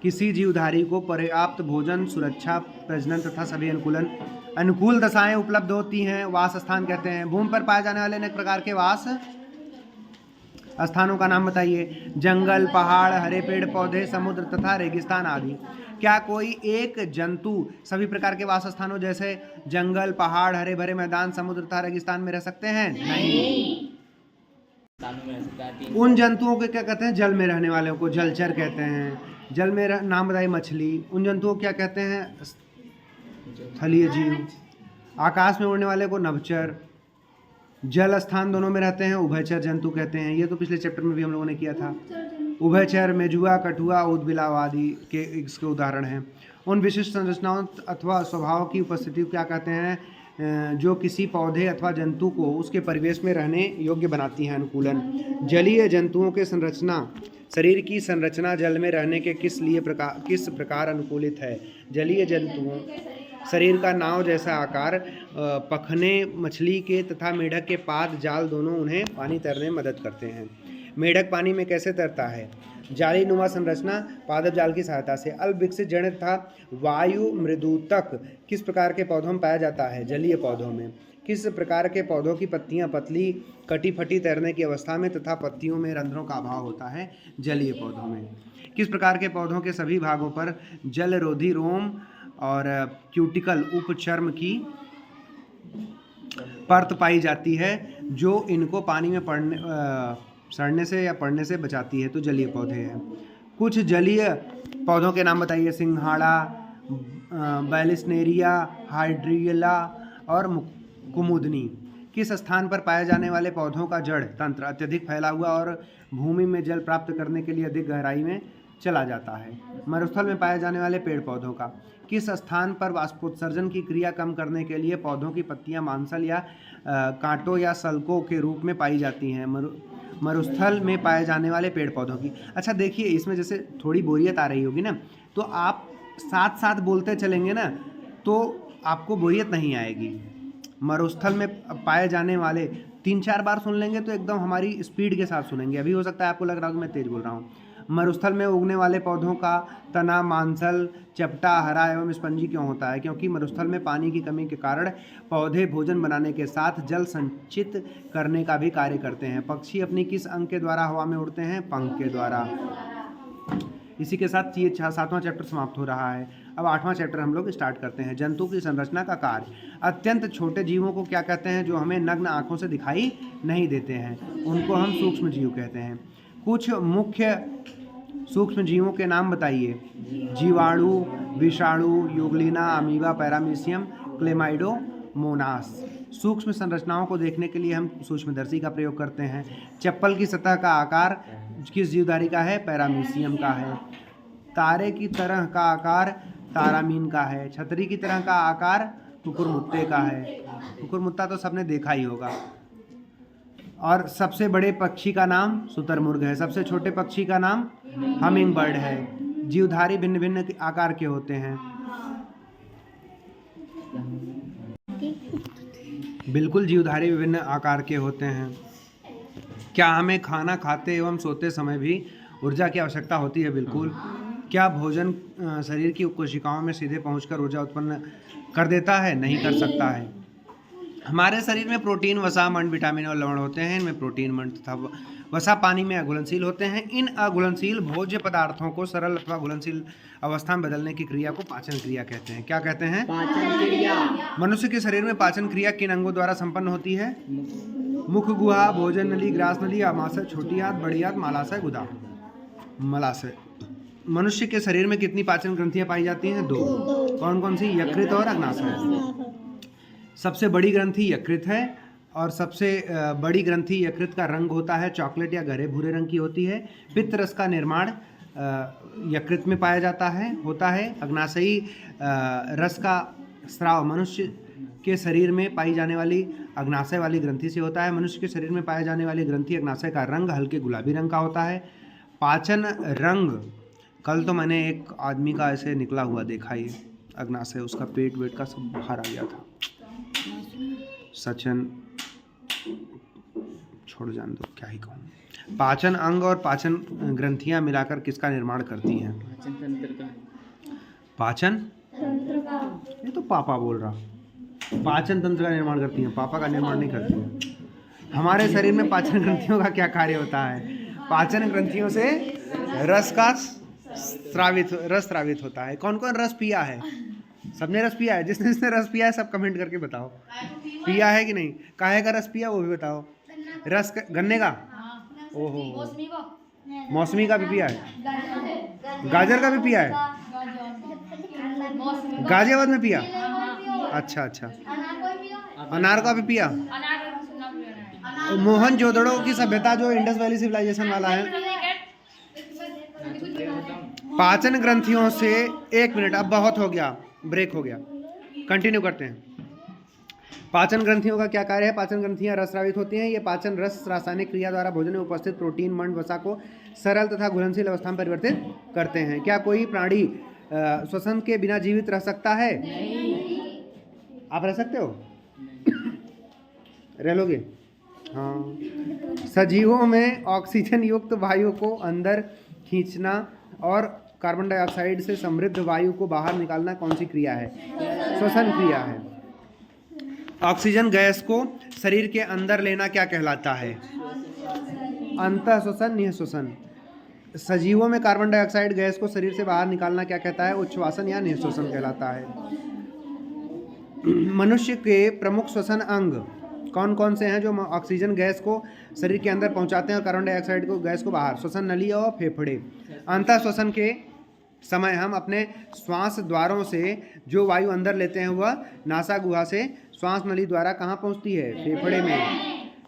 किसी जीवधारी को पर्याप्त भोजन, सुरक्षा, प्रजनन तथा सभी अनुकूल दशाएं उपलब्ध होती हैं, वास स्थान कहते हैं। भूमि पर पाए जाने वाले अनेक प्रकार के वास स्थानों का नाम बताइए। जंगल, पहाड़, हरे पेड़ पौधे, समुद्र तथा रेगिस्तान आदि। क्या कोई एक जंतु सभी प्रकार के वास स्थानों जैसे जंगल, पहाड़, हरे भरे मैदान, समुद्र तथा रेगिस्तान में रह सकते हैं? नहीं। उन जंतुओं को क्या कहते हैं? जल में रहने वाले को जलचर कहते हैं। जल में नाम बताइए। मछली। उन जंतुओं को क्या कहते हैं? स्थलीय जीव। आकाश में उड़ने वाले को नभचर। जल स्थान दोनों में रहते हैं, उभयचर जंतु कहते हैं। ये तो पिछले चैप्टर में भी हम लोगों ने किया था। उभयचर मेजुआ, कठुआ, ऊदबिलाव आदि के इसके उदाहरण हैं। उन विशिष्ट संरचनाओं अथवा स्वभाव की उपस्थिति को क्या कहते हैं? जो किसी पौधे अथवा जंतु को उसके परिवेश में रहने योग्य बनाती हैं। अनुकूलन। जलीय जंतुओं के संरचना, शरीर की संरचना जल में रहने के किस प्रकार अनुकूलित है? जलीय जंतुओं शरीर का नाव जैसा आकार, पखने मछली के तथा मेढक के पाद, जाल दोनों उन्हें पानी तैरने में मदद करते हैं। मेढक पानी में कैसे तैरता है? जाली नुमा संरचना, पादप जाल की सहायता से। अल्प विकसित जड़ तथा वायु मृदुतक किस प्रकार के पौधों में पाया जाता है? जलीय पौधों में। किस प्रकार के पौधों की पत्तियां पतली, कटी फटी तैरने की अवस्था में तथा पत्तियों में रंध्रों का अभाव होता है? जलीय पौधों में। किस प्रकार के पौधों के सभी भागों पर जलरोधी रोम और क्यूटिकल उपचर्म की परत पाई जाती है जो इनको पानी में सड़ने से या पड़ने से बचाती है? तो जलीय पौधे हैं। कुछ जलीय पौधों के नाम बताइए। सिंघाड़ा, बैलिस्नेरिया, हाइड्रियला और कुमुदनी। किस स्थान पर पाए जाने वाले पौधों का जड़ तंत्र अत्यधिक फैला हुआ और भूमि में जल प्राप्त करने के लिए अधिक गहराई में चला जाता है? मरुस्थल में पाए जाने वाले पेड़ पौधों का। किस स्थान पर वाष्पोत्सर्जन की क्रिया कम करने के लिए पौधों की पत्तियां मांसल या कांटों या सल्कों के रूप में पाई जाती हैं? मरुस्थल में पाए जाने वाले पेड़ पौधों की। अच्छा देखिए, इसमें जैसे थोड़ी बोरियत आ रही होगी ना, तो आप साथ साथ बोलते चलेंगे ना तो आपको बोरियत नहीं आएगी। मरुस्थल में पाए जाने वाले 3-4 बार सुन लेंगे तो एकदम हमारी स्पीड के साथ सुनेंगे। अभी हो सकता है आपको लग रहा हो कि मैं तेज बोल रहा हूँ। मरुस्थल में उगने वाले पौधों का तना मांसल, चपटा, हरा एवं स्पंजी क्यों होता है? क्योंकि मरुस्थल में पानी की कमी के कारण पौधे भोजन बनाने के साथ जल संचित करने का भी कार्य करते हैं। पक्षी अपनी किस अंग के द्वारा हवा में उड़ते हैं? पंख के द्वारा। इसी के साथ ये 7वां चैप्टर समाप्त हो रहा है। अब 8वां चैप्टर हम लोग स्टार्ट करते हैं। जंतु की संरचना का कार्य। अत्यंत छोटे जीवों को क्या कहते हैं? जो हमें नग्न आँखों से दिखाई नहीं देते हैं, उनको हम सूक्ष्म जीव कहते हैं। कुछ मुख्य सूक्ष्म जीवों के नाम बताइए। जीवाणु, विषाणु, युगलिना, अमीबा, पैरामीशियम, क्लेमाइडोमोनास। सूक्ष्म संरचनाओं को देखने के लिए हम सूक्ष्मदर्शी का प्रयोग करते हैं। चप्पल की सतह का आकार किस जीवधारी का है? पैरामीशियम का है। तारे की तरह का आकार तारामीन का है। छतरी की तरह का आकार कुकुरमुत्ते का है। कुकुरमुत्ता तो सबने देखा ही होगा। और सबसे बड़े पक्षी का नाम शुतुरमुर्ग है। सबसे छोटे पक्षी का नाम हमिंग बर्ड है। जीवधारी भिन्न भिन्न आकार के होते हैं। बिल्कुल, जीवधारी विभिन्न आकार के होते हैं। क्या हमें खाना खाते एवं सोते समय भी ऊर्जा की आवश्यकता होती है? बिल्कुल। क्या भोजन शरीर की कोशिकाओं में सीधे पहुंचकर ऊर्जा उत्पन्न कर देता है? नहीं कर सकता है। हमारे शरीर में प्रोटीन, वसा, मंड, विटामिन और लवण होते हैं। इनमें प्रोटीन, मंड तथा वसा पानी में अघुलनशील होते हैं। इन अघुलनशील भोज्य पदार्थों को सरल अथवा घुलनशील अवस्था में बदलने की क्रिया को पाचन क्रिया कहते हैं। क्या कहते हैं? पाचन क्रिया। मनुष्य के शरीर में पाचन क्रिया किन अंगों द्वारा संपन्न होती है? मुख गुहा, भोजन नली, ग्रास नली, आमाशय, छोटी आंत, बड़ी आंत, मालाशय, गुदा, मलाशय। मनुष्य के शरीर में कितनी पाचन ग्रंथियां पाई जाती हैं? 2। कौन कौन सी? यकृत और अग्नाशय। सबसे बड़ी ग्रंथि यकृत है और सबसे बड़ी ग्रंथि यकृत का रंग होता है चॉकलेट या गहरे भूरे रंग की होती है। पित्त रस का निर्माण यकृत में पाया जाता है होता है। अग्नाशयी रस का स्राव मनुष्य के शरीर में पाई जाने वाली अग्नाशय वाली ग्रंथि से होता है। मनुष्य के शरीर में पाए जाने वाली ग्रंथि अग्नाशय का रंग हल्के गुलाबी रंग का होता है। पाचन रंग, कल तो मैंने एक आदमी का ऐसे निकला हुआ देखा, ये अग्नाशय, उसका पेट वेट का सब बाहर आ गया था। सचन, छोड़ जान दो, क्या ही कहूँ। पाचन अंग और पाचन ग्रंथियां मिलाकर किसका निर्माण करती हैं? पाचन तंत्र का। पाचन तंत्र का। ये तो पापा बोल रहा। पाचन तंत्र का निर्माण करती हैं, पापा का निर्माण नहीं करती हैं। हमारे शरीर में पाचन ग्रंथियों का क्या कार्य होता है? पाचन ग्रंथियों से रस स्रावित होता है। कौन कौन रस पिया है? सबने रस पिया है? जिसने जिसने रस पिया है सब कमेंट करके बताओ, पिया है कि नहीं। काहे का रस पिया वो भी बताओ। रस गन्ने का? ओहो, मौसमी का भी पिया है? गाजर का भी पिया है? गाजियाबाद में पिया? अच्छा अच्छा। अनार का भी पिया? मोहनजोदड़ो की सभ्यता जो इंडस वैली सिविलाइजेशन वाला है, पाचन ग्रंथियों से, 1 मिनट, अब बहुत हो गया, ब्रेक हो गया, कंटिन्यू करते हैं। पाचन ग्रंथियों का क्या कार्य है? पाचन ग्रंथियां रस स्रावित होती हैं। ये पाचन रस रासायनिक क्रिया द्वारा भोजन में उपस्थित प्रोटीन, मंड, वसा को सरल तथा घुलनशील अवस्था में परिवर्तित करते हैं। क्या कोई प्राणी श्वसन के बिना जीवित रह सकता है? आप रह सकते हो? रह लोगे? हाँ। सजीवों में ऑक्सीजन युक्त वायु को अंदर खींचना और कार्बन डाइऑक्साइड से समृद्ध वायु को बाहर निकालना कौन सी क्रिया है? श्वसन क्रिया है। ऑक्सीजन गैस को शरीर के अंदर लेना क्या कहलाता है? अंतः श्वसन, निःश्वसन। सजीवों में कार्बन डाइऑक्साइड गैस को शरीर से बाहर निकालना क्या कहता है? उच्छ्वासन या निःश्वसन कहलाता है। मनुष्य के प्रमुख श्वसन अंग कौन कौन से हैं जो ऑक्सीजन गैस को शरीर के अंदर पहुंचाते हैं और कार्बन डाइऑक्साइड को गैस को बाहर? श्वसन नली और फेफड़े। अंतः श्वसन के समय हम अपने श्वास द्वारों से जो वायु अंदर लेते हैं वह नासा गुहा से श्वास नली द्वारा कहाँ पहुँचती है? फेफड़े में।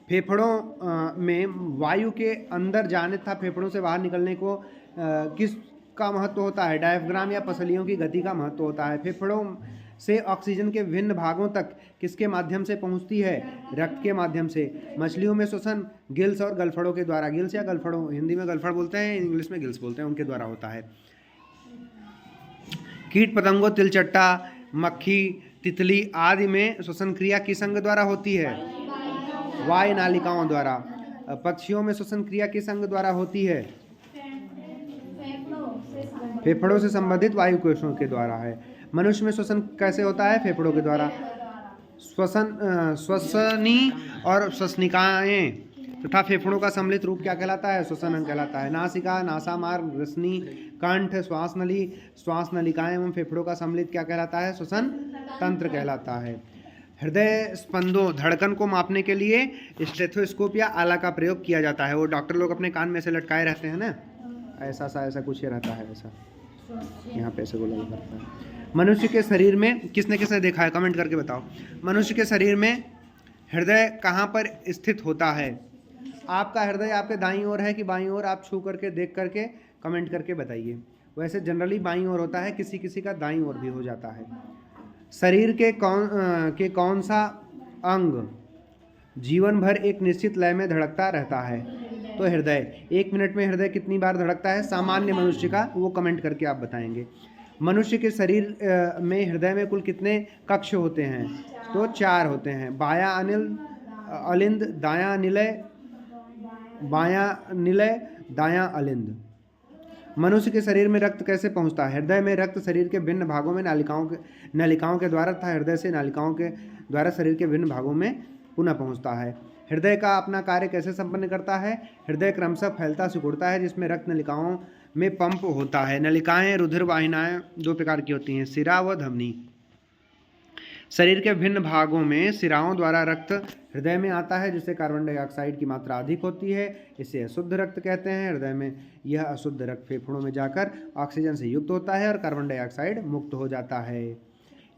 फेफड़ों में वायु के अंदर जाने तथा फेफड़ों से बाहर निकलने को किस का महत्व होता है? डायफ्राम या पसलियों की गति का महत्व होता है। फेफड़ों से ऑक्सीजन के विभिन्न भागों तक किसके माध्यम से पहुंचती है? रक्त के माध्यम से। मछलियों में श्वसन गिल्स और गलफड़ों के द्वारा, गिल्स या गलफड़ों, हिंदी में गलफड़ बोलते हैं, इंग्लिश में गिल्स बोलते हैं, उनके द्वारा होता है। कीट पतंगों, तिलचट्टा, मक्खी, तितली आदि में श्वसन क्रिया किस अंग द्वारा होती है? वायु नालिकाओं द्वारा। पक्षियों में श्वसन क्रिया किस अंग द्वारा होती है? फेफड़ों से संबंधित वायु कोशों के द्वारा है। मनुष्य में श्वसन कैसे होता है? फेफड़ों के द्वारा। श्वसनी और श्वसनिकाएं तथा फेफड़ों का सम्मिलित रूप क्या कहलाता है? श्वसन अंग कहलाता है। नासिका, नासामार्ग, रसनी, कंठ, श्वास नली, श्वास नलिकाएं एवं फेफड़ों का सम्मिलित क्या कहलाता है? श्वसन तंत्र कहलाता है। हृदय स्पंदों, धड़कन को मापने के लिए स्टेथोस्कोप या आला का प्रयोग किया जाता है। वो डॉक्टर लोग अपने कान में से लटकाए रहते हैं ना, ऐसा कुछ रहता है, ऐसा यहाँ पे ऐसे गोला करता है। मनुष्य के शरीर में किसने किसने देखा है? कमेंट करके बताओ। मनुष्य के शरीर में हृदय कहाँ पर स्थित होता है? आपका हृदय आपके दाईं ओर है कि बाईं ओर? आप छू करके देख करके कमेंट करके बताइए। वैसे जनरली बाईं ओर होता है, किसी किसी का दाईं ओर भी हो जाता है। शरीर के कौन सा अंग जीवन भर एक निश्चित लय में धड़कता रहता है? तो हृदय। 1 मिनट में हृदय कितनी बार धड़कता है सामान्य मनुष्य का? वो कमेंट करके आप बताएंगे। मनुष्य के शरीर में हृदय में कुल कितने कक्ष होते हैं? तो 4 होते हैं। बायां अलिंद, दायां निलय, बायां निलय, दायां अलिंद। मनुष्य के शरीर में रक्त कैसे पहुंचता है? हृदय में रक्त शरीर के भिन्न भागों में नलिकाओं के द्वारा तथा हृदय से नालिकाओं के द्वारा शरीर के विभिन्न भागों में पुनः पहुंचता है। हृदय का अपना कार्य कैसे संपन्न करता है? हृदय क्रमशः फैलता सिकुड़ता है जिसमें रक्त नलिकाओं में पंप होता है। नलिकाएं रुधिर वाहिनाएं 2 प्रकार की होती हैं, सिरा व धमनी। शरीर के विभिन्न भागों में शिराओं द्वारा रक्त हृदय में आता है, जिससे कार्बन डाइऑक्साइड की मात्रा अधिक होती है। इसे अशुद्ध रक्त कहते हैं। हृदय में यह अशुद्ध रक्त फेफड़ों में जाकर ऑक्सीजन से युक्त होता है और कार्बन डाइऑक्साइड मुक्त हो जाता है।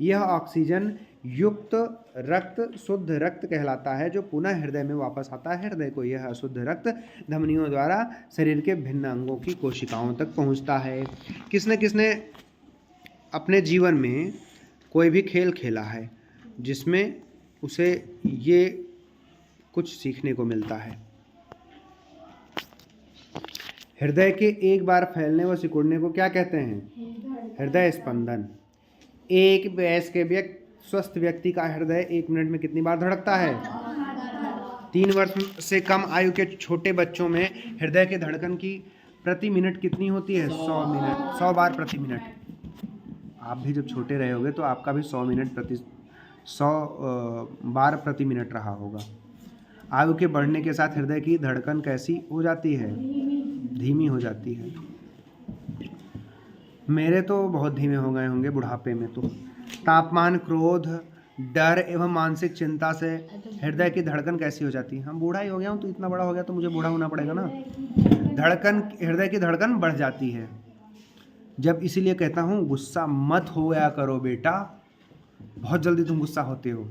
यह ऑक्सीजन युक्त रक्त शुद्ध रक्त कहलाता है, जो पुनः हृदय में वापस आता है। हृदय को यह अशुद्ध रक्त धमनियों द्वारा शरीर के भिन्न अंगों की कोशिकाओं तक पहुंचता है। किसने किसने अपने जीवन में कोई भी खेल खेला है जिसमें उसे ये कुछ सीखने को मिलता है? हृदय के एक बार फैलने व सिकुड़ने को क्या कहते हैं? हृदय स्पंदन। एक वयस्क स्वस्थ व्यक्ति का हृदय 1 मिनट में कितनी बार धड़कता है? 3 वर्ष से कम आयु के छोटे बच्चों में हृदय के धड़कन की प्रति मिनट कितनी होती है? 100 बार प्रति मिनट। आप भी जब छोटे रहे होगे तो आपका भी 100 बार प्रति मिनट रहा होगा। आयु के बढ़ने के साथ हृदय की धड़कन कैसी हो जाती है? धीमी हो जाती है। मेरे तो बहुत धीमे हो गए होंगे बुढ़ापे में। तो तापमान, क्रोध, डर एवं मानसिक चिंता से हृदय की धड़कन कैसी हो जाती है? हम बूढ़ा ही हो गया हूँ तो इतना बड़ा हो गया तो मुझे बूढ़ा होना पड़ेगा ना। हृदय की धड़कन बढ़ जाती है जब, इसीलिए कहता हूँ गुस्सा मत होया करो बेटा, बहुत जल्दी तुम गुस्सा होते हो।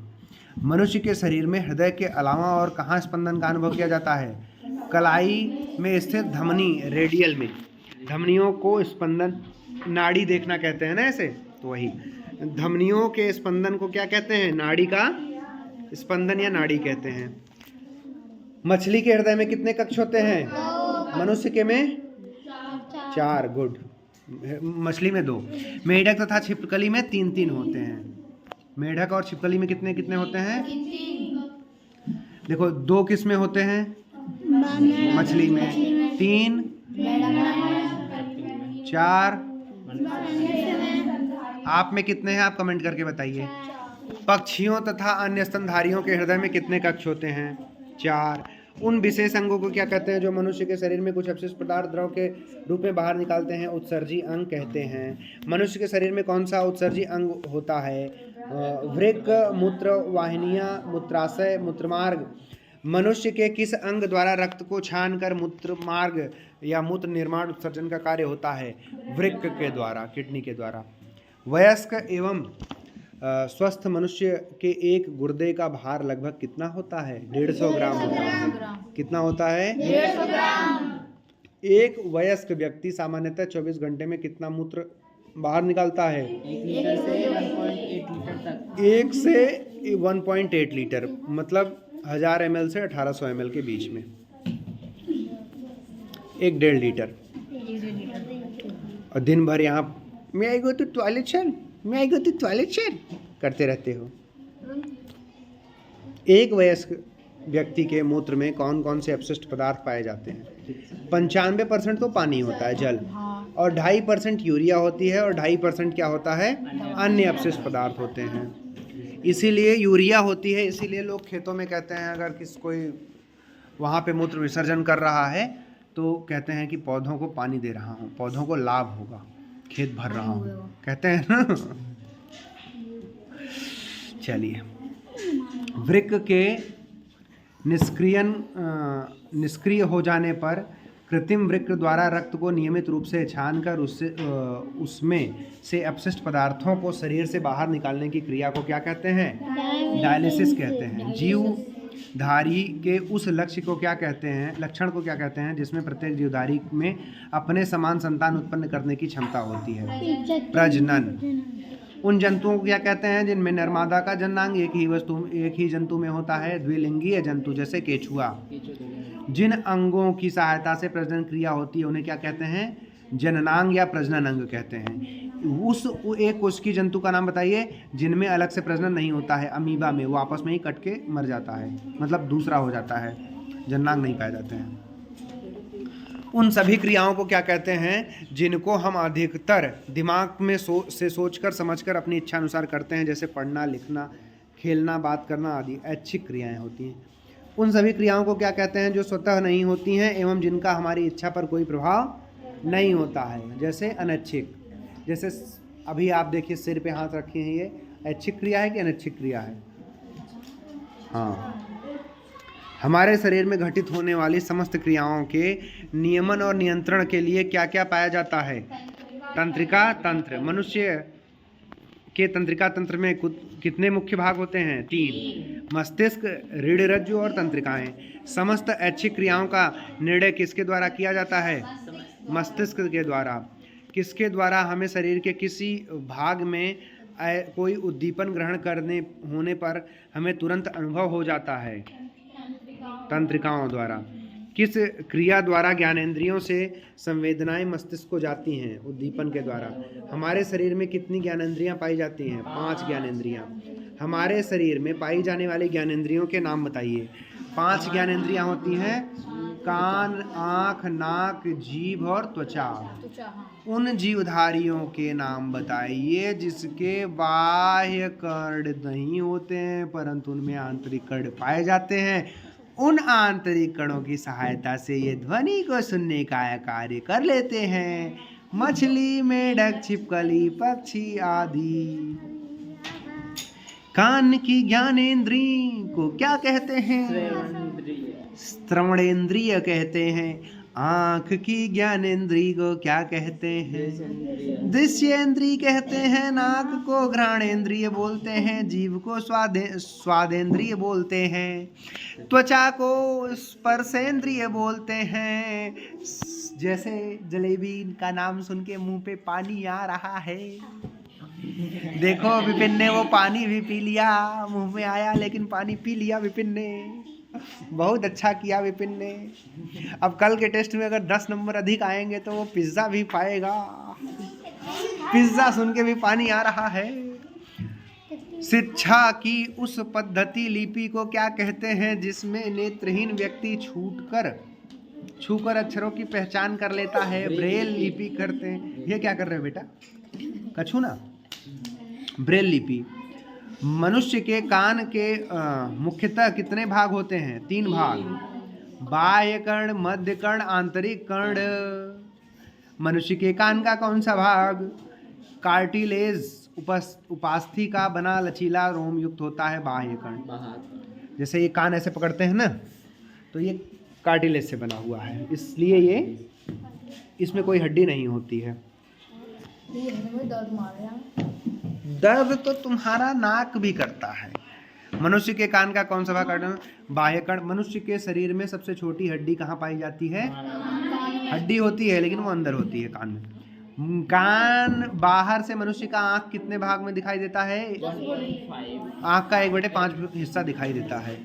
मनुष्य के शरीर में हृदय के अलावा और कहाँ स्पंदन का अनुभव किया जाता है? कलाई में स्थित धमनी, रेडियल में। धमनियों को स्पंदन नाड़ी देखना कहते हैं ना ऐसे, तो वही धमनियों के स्पंदन को क्या कहते हैं? नाड़ी का स्पंदन या नाड़ी कहते हैं। मछली के हृदय में कितने कक्ष होते हैं? मनुष्य के में 4। गुड। मछली में 2। मेढक तथा छिपकली में 3 होते हैं। मेढक और छिपकली में कितने कितने होते हैं? देखो 2 किस में होते हैं? मछली में। 3, 4, आप में कितने हैं? आप कमेंट करके बताइए। पक्षियों तथा अन्य स्तनधारियों के हृदय में कितने कक्ष होते हैं? 4। उन विशेष अंगों को क्या कहते हैं जो मनुष्य के शरीर में कुछ अपशिष्ट पदार्थ द्रव के रूप में बाहर निकालते हैं? उत्सर्जी अंग कहते हैं। मनुष्य के शरीर में कौन सा उत्सर्जी अंग होता है? वृक्क, मूत्र वाहिनियां, मूत्राशय, मूत्रमार्ग। मनुष्य के किस अंग द्वारा रक्त को छानकर मूत्रमार्ग या मूत्र निर्माण उत्सर्जन का कार्य होता है? वृक्क के द्वारा, किडनी के द्वारा। वयस्क एवं स्वस्थ मनुष्य के एक गुर्दे का भार लगभग कितना होता है? 150 ग्राम होता है। कितना होता है? 150 ग्राम। एक वयस्क व्यक्ति सामान्यतः 24 घंटे में कितना मूत्र बाहर निकालता है? 1 से 1.8 लीटर, मतलब 1000 ml से 1800 ml के बीच में। 1.5 लीटर। और दिन भर यहाँ मैं आई गो टू टॉयलेट सर, मैं आई गो टू टॉयलेट सर करते रहते हो। एक वयस्क व्यक्ति के मूत्र में कौन कौन से अपशिष्ट पदार्थ पाए जाते हैं? 95% तो पानी होता है, जल, और 2.5% यूरिया होती है, और 2.5% क्या होता है? अन्य अपशिष्ट पदार्थ होते हैं। इसीलिए यूरिया होती है, इसीलिए लोग खेतों में कहते हैं अगर कोई वहाँ पे मूत्र विसर्जन कर रहा है तो कहते हैं कि पौधों को पानी दे रहा हूँ, पौधों को लाभ होगा, खेत भर रहा हूँ, कहते हैं ना। चलिए, वृक्क के निष्क्रिय हो जाने पर कृत्रिम वृक्क द्वारा रक्त को नियमित रूप से छानकर उसमें से अपशिष्ट पदार्थों को शरीर से बाहर निकालने की क्रिया को क्या कहते हैं? डायलिसिस कहते हैं। जीवधारी के उस लक्ष्य को क्या कहते हैं, लक्षण को क्या कहते हैं जिसमें प्रत्येक जीवधारी में अपने समान संतान उत्पन्न करने की क्षमता होती है? प्रजनन। उन जंतुओं को क्या कहते हैं जिनमें नरमादा का जननांग एक ही जंतु में होता है? द्विलिंगीय जंतु, जैसे केचुआ। जिन अंगों की सहायता से प्रजनन क्रिया होती है उन्हें क्या कहते हैं? जननांग या प्रजनन अंग कहते हैं। उस एक कोशिकीय जंतु का नाम बताइए जिनमें अलग से प्रजनन नहीं होता है। अमीबा में वो आपस में ही कट के मर जाता है, मतलब दूसरा हो जाता है, जननांग नहीं पाए जाते हैं। उन सभी क्रियाओं को क्या कहते हैं जिनको हम अधिकतर दिमाग में सोचकर समझकर अपनी इच्छा अनुसार करते हैं, जैसे पढ़ना, लिखना, खेलना, बात करना आदि ऐच्छिक क्रियाएं होती हैं। उन सभी क्रियाओं को क्या कहते हैं जो स्वतः नहीं होती हैं एवं जिनका हमारी इच्छा पर कोई प्रभाव नहीं होता है, जैसे अनैच्छिक। जैसे अभी आप देखिए सिर पे हाथ रखे हैं, ये ऐच्छिक क्रिया है कि अनैच्छिक क्रिया है? हाँ। हमारे शरीर में घटित होने वाली समस्त क्रियाओं के नियमन और नियंत्रण के लिए क्या क्या पाया जाता है? तंत्रिका तंत्र। मनुष्य के तंत्रिका तंत्र में कितने मुख्य भाग होते हैं? 3। मस्तिष्क, रीढ़ रज्जु और तंत्रिकाएं। समस्त ऐच्छिक क्रियाओं का निर्णय किसके द्वारा किया जाता है? मस्तिष्क के द्वारा। किसके द्वारा हमें शरीर के किसी भाग में कोई उद्दीपन ग्रहण करने होने पर हमें तुरंत अनुभव हो जाता है? तंत्रिकाओं द्वारा। किस क्रिया द्वारा ज्ञानेंद्रियों से संवेदनाएं मस्तिष्क को जाती हैं? उद्दीपन के द्वारा। हमारे शरीर में कितनी ज्ञानेंद्रियां पाई जाती हैं? 5 ज्ञानेंद्रियां। हमारे शरीर में पाई जाने वाली ज्ञानेंद्रियों के नाम बताइए। 5 ज्ञानेंद्रियां होती हैं, कान, आँख, नाक, जीभ और त्वचा। उन जीवधारियों के नाम बताइए जिसके बाह्य कर्ण नहीं होते हैं परंतु उनमें आंतरिक कर्ण पाए जाते हैं। उन आंतरिक कणों की सहायता से ये ध्वनि को सुनने का कार्य कर लेते हैं। मछली, मेढक, छिपकली, पक्षी आदि। कान की ज्ञानेंद्रिय को क्या कहते हैं? श्रवणेंद्रिय कहते हैं। आँख की ज्ञानेंद्रिय को क्या कहते हैं? दृश्येंद्रिय कहते हैं। नाक को घ्राणेंद्रिय बोलते हैं। जीभ को स्वादेंद्रिय बोलते हैं। त्वचा को स्पर्शेंद्रिय बोलते हैं। जैसे जलेबी का नाम सुन के मुंह पे पानी आ रहा है। देखो विपिन ने वो पानी भी पी लिया, मुंह में आया लेकिन पानी पी लिया विपिन ने। बहुत अच्छा किया विपिन ने। अब कल के टेस्ट में अगर 10 नंबर अधिक आएंगे तो वो पिज्ज़ा भी पाएगा। पिज्ज़ा सुन के भी पानी आ रहा है। शिक्षा की उस पद्धति लिपि को क्या कहते हैं जिसमें नेत्रहीन व्यक्ति छूकर अक्षरों की पहचान कर लेता है? ब्रेल लिपि करते हैं। ये क्या कर रहे हो बेटा? कछू ना, ब्रेल लिपि। मनुष्य के कान के मुख्यतः कितने भाग होते हैं? 3 भाग। बाह्य कर्ण, मध्य कर्ण, आंतरिक कर्ण। मनुष्य के कान का कौन सा भाग? कार्टिलेज उपास्थि का बना लचीला रोम युक्त होता है बाह्य कर्ण। जैसे ये कान ऐसे पकड़ते हैं ना, तो ये कार्टिलेज से बना हुआ है, इसलिए ये इसमें कोई हड्डी नहीं होती है। दर्द तो तुम्हारा नाक भी करता है। मनुष्य के कान का कौन सा भाग? बाह्य कर्ण। मनुष्य के शरीर में सबसे छोटी हड्डी कहाँ पाई जाती है? हड्डी होती है लेकिन वो अंदर होती है कान में। कान बाहर से मनुष्य का आँख कितने भाग में दिखाई देता है? आँख का 1/5 हिस्सा दिखाई देता है।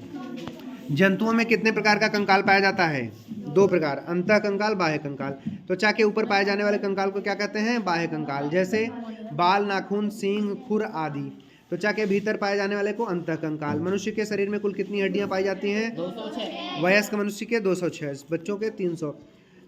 जंतुओं में कितने प्रकार का कंकाल पाया जाता है? 2 प्रकार, अंतः कंकाल, बाह्य कंकाल। त्वचा के ऊपर पाए जाने वाले कंकाल को क्या कहते हैं? बाह्य कंकाल। जैसे बाल, नाखून, सींग, खुर आदि। त्वचा के भीतर पाए जाने वाले को अंतः कंकाल। मनुष्य के शरीर में कुल कितनी हड्डियां पाई जाती हैं? 206। वयस्क मनुष्य के 206, बच्चों के 300,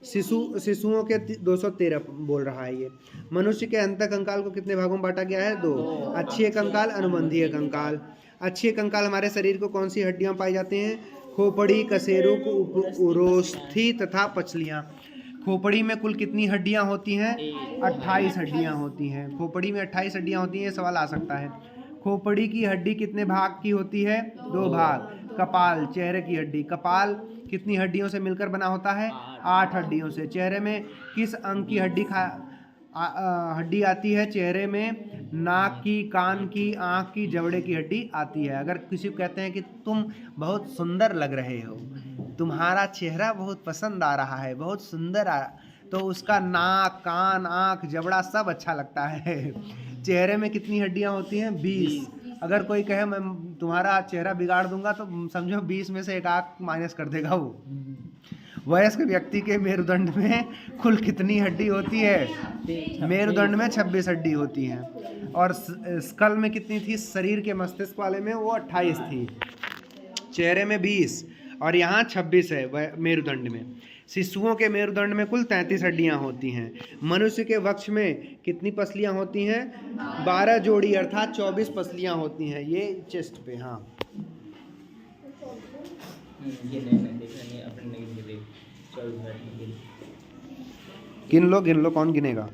शिशुओं के 213 बोल रहा है ये। मनुष्य के अंतः कंकाल को कितने भागों में बांटा गया है? 2। अक्षीय कंकाल, अनुबंधीय कंकाल। अक्षीय कंकाल हमारे शरीर को कौन सी हड्डियां पाई जाती हैं? खोपड़ी, कशेरुक, उरोस्थि तथा पचलियां। खोपड़ी में कुल कितनी हड्डियां होती हैं? 28 हड्डियां होती हैं। खोपड़ी में 28 हड्डियां होती हैं। ये सवाल आ सकता है। खोपड़ी की हड्डी कितने भाग की होती है? 2 भाग। कपाल, चेहरे की हड्डी। कपाल कितनी हड्डियों से मिलकर बना होता है? 8 हड्डियों से। चेहरे में किस अंग की हड्डी आती है? चेहरे में नाक की, कान की, आँख की, जबड़े की हड्डी आती है। अगर किसी को कहते हैं कि तुम बहुत सुंदर लग रहे हो, तुम्हारा चेहरा बहुत पसंद आ रहा है, बहुत सुंदर तो उसका नाक, कान, आँख, जबड़ा सब अच्छा लगता है। चेहरे में कितनी हड्डियां होती हैं? 20। अगर कोई कहे मैं तुम्हारा चेहरा बिगाड़ दूंगा तो समझो 20 में से एक आँख माइनस कर देगा वो। वयस्क व्यक्ति के मेरुदंड में कुल कितनी हड्डी होती है? मेरुदंड में 26 हड्डी होती हैं। और स्कल में कितनी थी? शरीर के मस्तिष्क वाले में वो 28 थी। चेहरे में 20 और यहाँ 26 है मेरुदंड में। शिशुओं के मेरुदंड में कुल 33 हड्डियां होती हैं। मनुष्य के वक्ष में कितनी पसलियां होती हैं? 12 जोड़ी अर्थात 24 पसलियां होती हैं। ये चेस्ट पे। हाँ, गिन लो, कौन गिनेगा?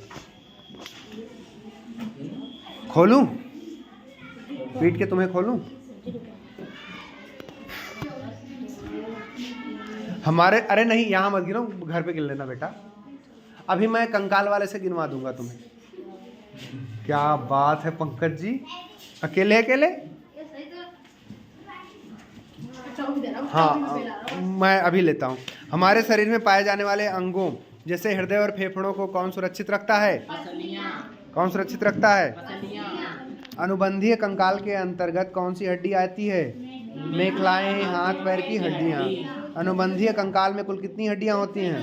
खोलूं? पीट के तुम्हें खोलूं? हमारे, अरे नहीं यहाँ मत गिनो, घर पे गिन लेना बेटा। अभी मैं कंकाल वाले से गिनवा दूंगा तुम्हें। क्या बात है पंकज जी, अकेले अकेले? हाँ मैं अभी लेता हूँ। हमारे शरीर में पाए जाने वाले अंगों जैसे हृदय और फेफड़ों को कौन सुरक्षित रखता है? कौन सुरक्षित रखता है? अनुबंधीय कंकाल के अंतर्गत कौन सी हड्डी आती है? मेखलाएं, हाथ पैर की हड्डियां। अनुबंधीय कंकाल में कुल कितनी हड्डियां होती हैं?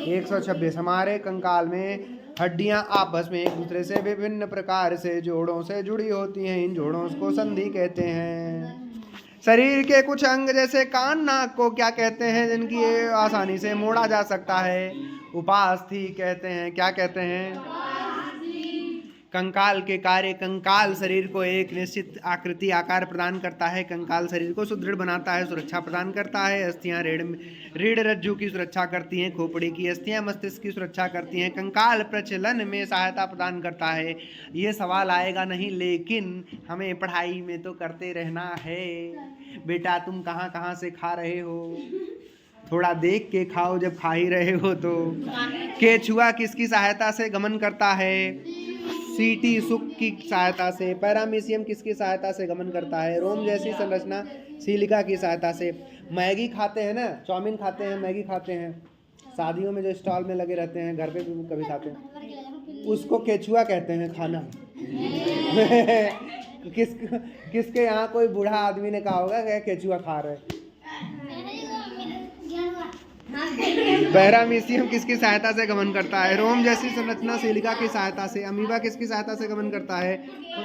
126। हमारे कंकाल में हड्डियां आपस में एक दूसरे से विभिन्न प्रकार से जोड़ों से जुड़ी होती हैं। इन जोड़ों को संधि कहते हैं। शरीर के कुछ अंग जैसे कान, नाक को क्या कहते हैं जिनकी आसानी से मोड़ा जा सकता है? उपास्थि कहते हैं। क्या कहते हैं? कंकाल के कार्य। कंकाल शरीर को एक निश्चित आकृति आकार प्रदान करता है। कंकाल शरीर को सुदृढ़ बनाता है, सुरक्षा प्रदान करता है। अस्थियां रीढ़ रज्जु की सुरक्षा करती हैं। खोपड़ी की अस्थियां मस्तिष्क की सुरक्षा करती हैं। कंकाल प्रचलन में सहायता प्रदान करता है। ये सवाल आएगा नहीं, लेकिन हमें पढ़ाई में तो करते रहना है। बेटा तुम कहाँ कहाँ से खा रहे हो? थोड़ा देख के खाओ जब खा ही रहे हो तो। केचुआ किसकी सहायता से गमन करता है? सीटी सुख की सहायता से। पैरामीशियम किसकी सहायता से गमन करता है? रोम जैसी संरचना सिलिका की सहायता से। मैगी खाते हैं ना, चाउमीन खाते हैं, मैगी खाते हैं, शादियों में जो स्टॉल में लगे रहते हैं, घर पे भी कभी खाते हैं, उसको केचुआ कहते हैं खाना। किसके यहाँ कोई बूढ़ा आदमी ने कहा होगा कि केचुआ खा रहे? पैरामीशियम किसकी सहायता से गमन करता है? रोम जैसी संरचना सिलिका की सहायता से। अमीबा किसकी सहायता से गमन करता है?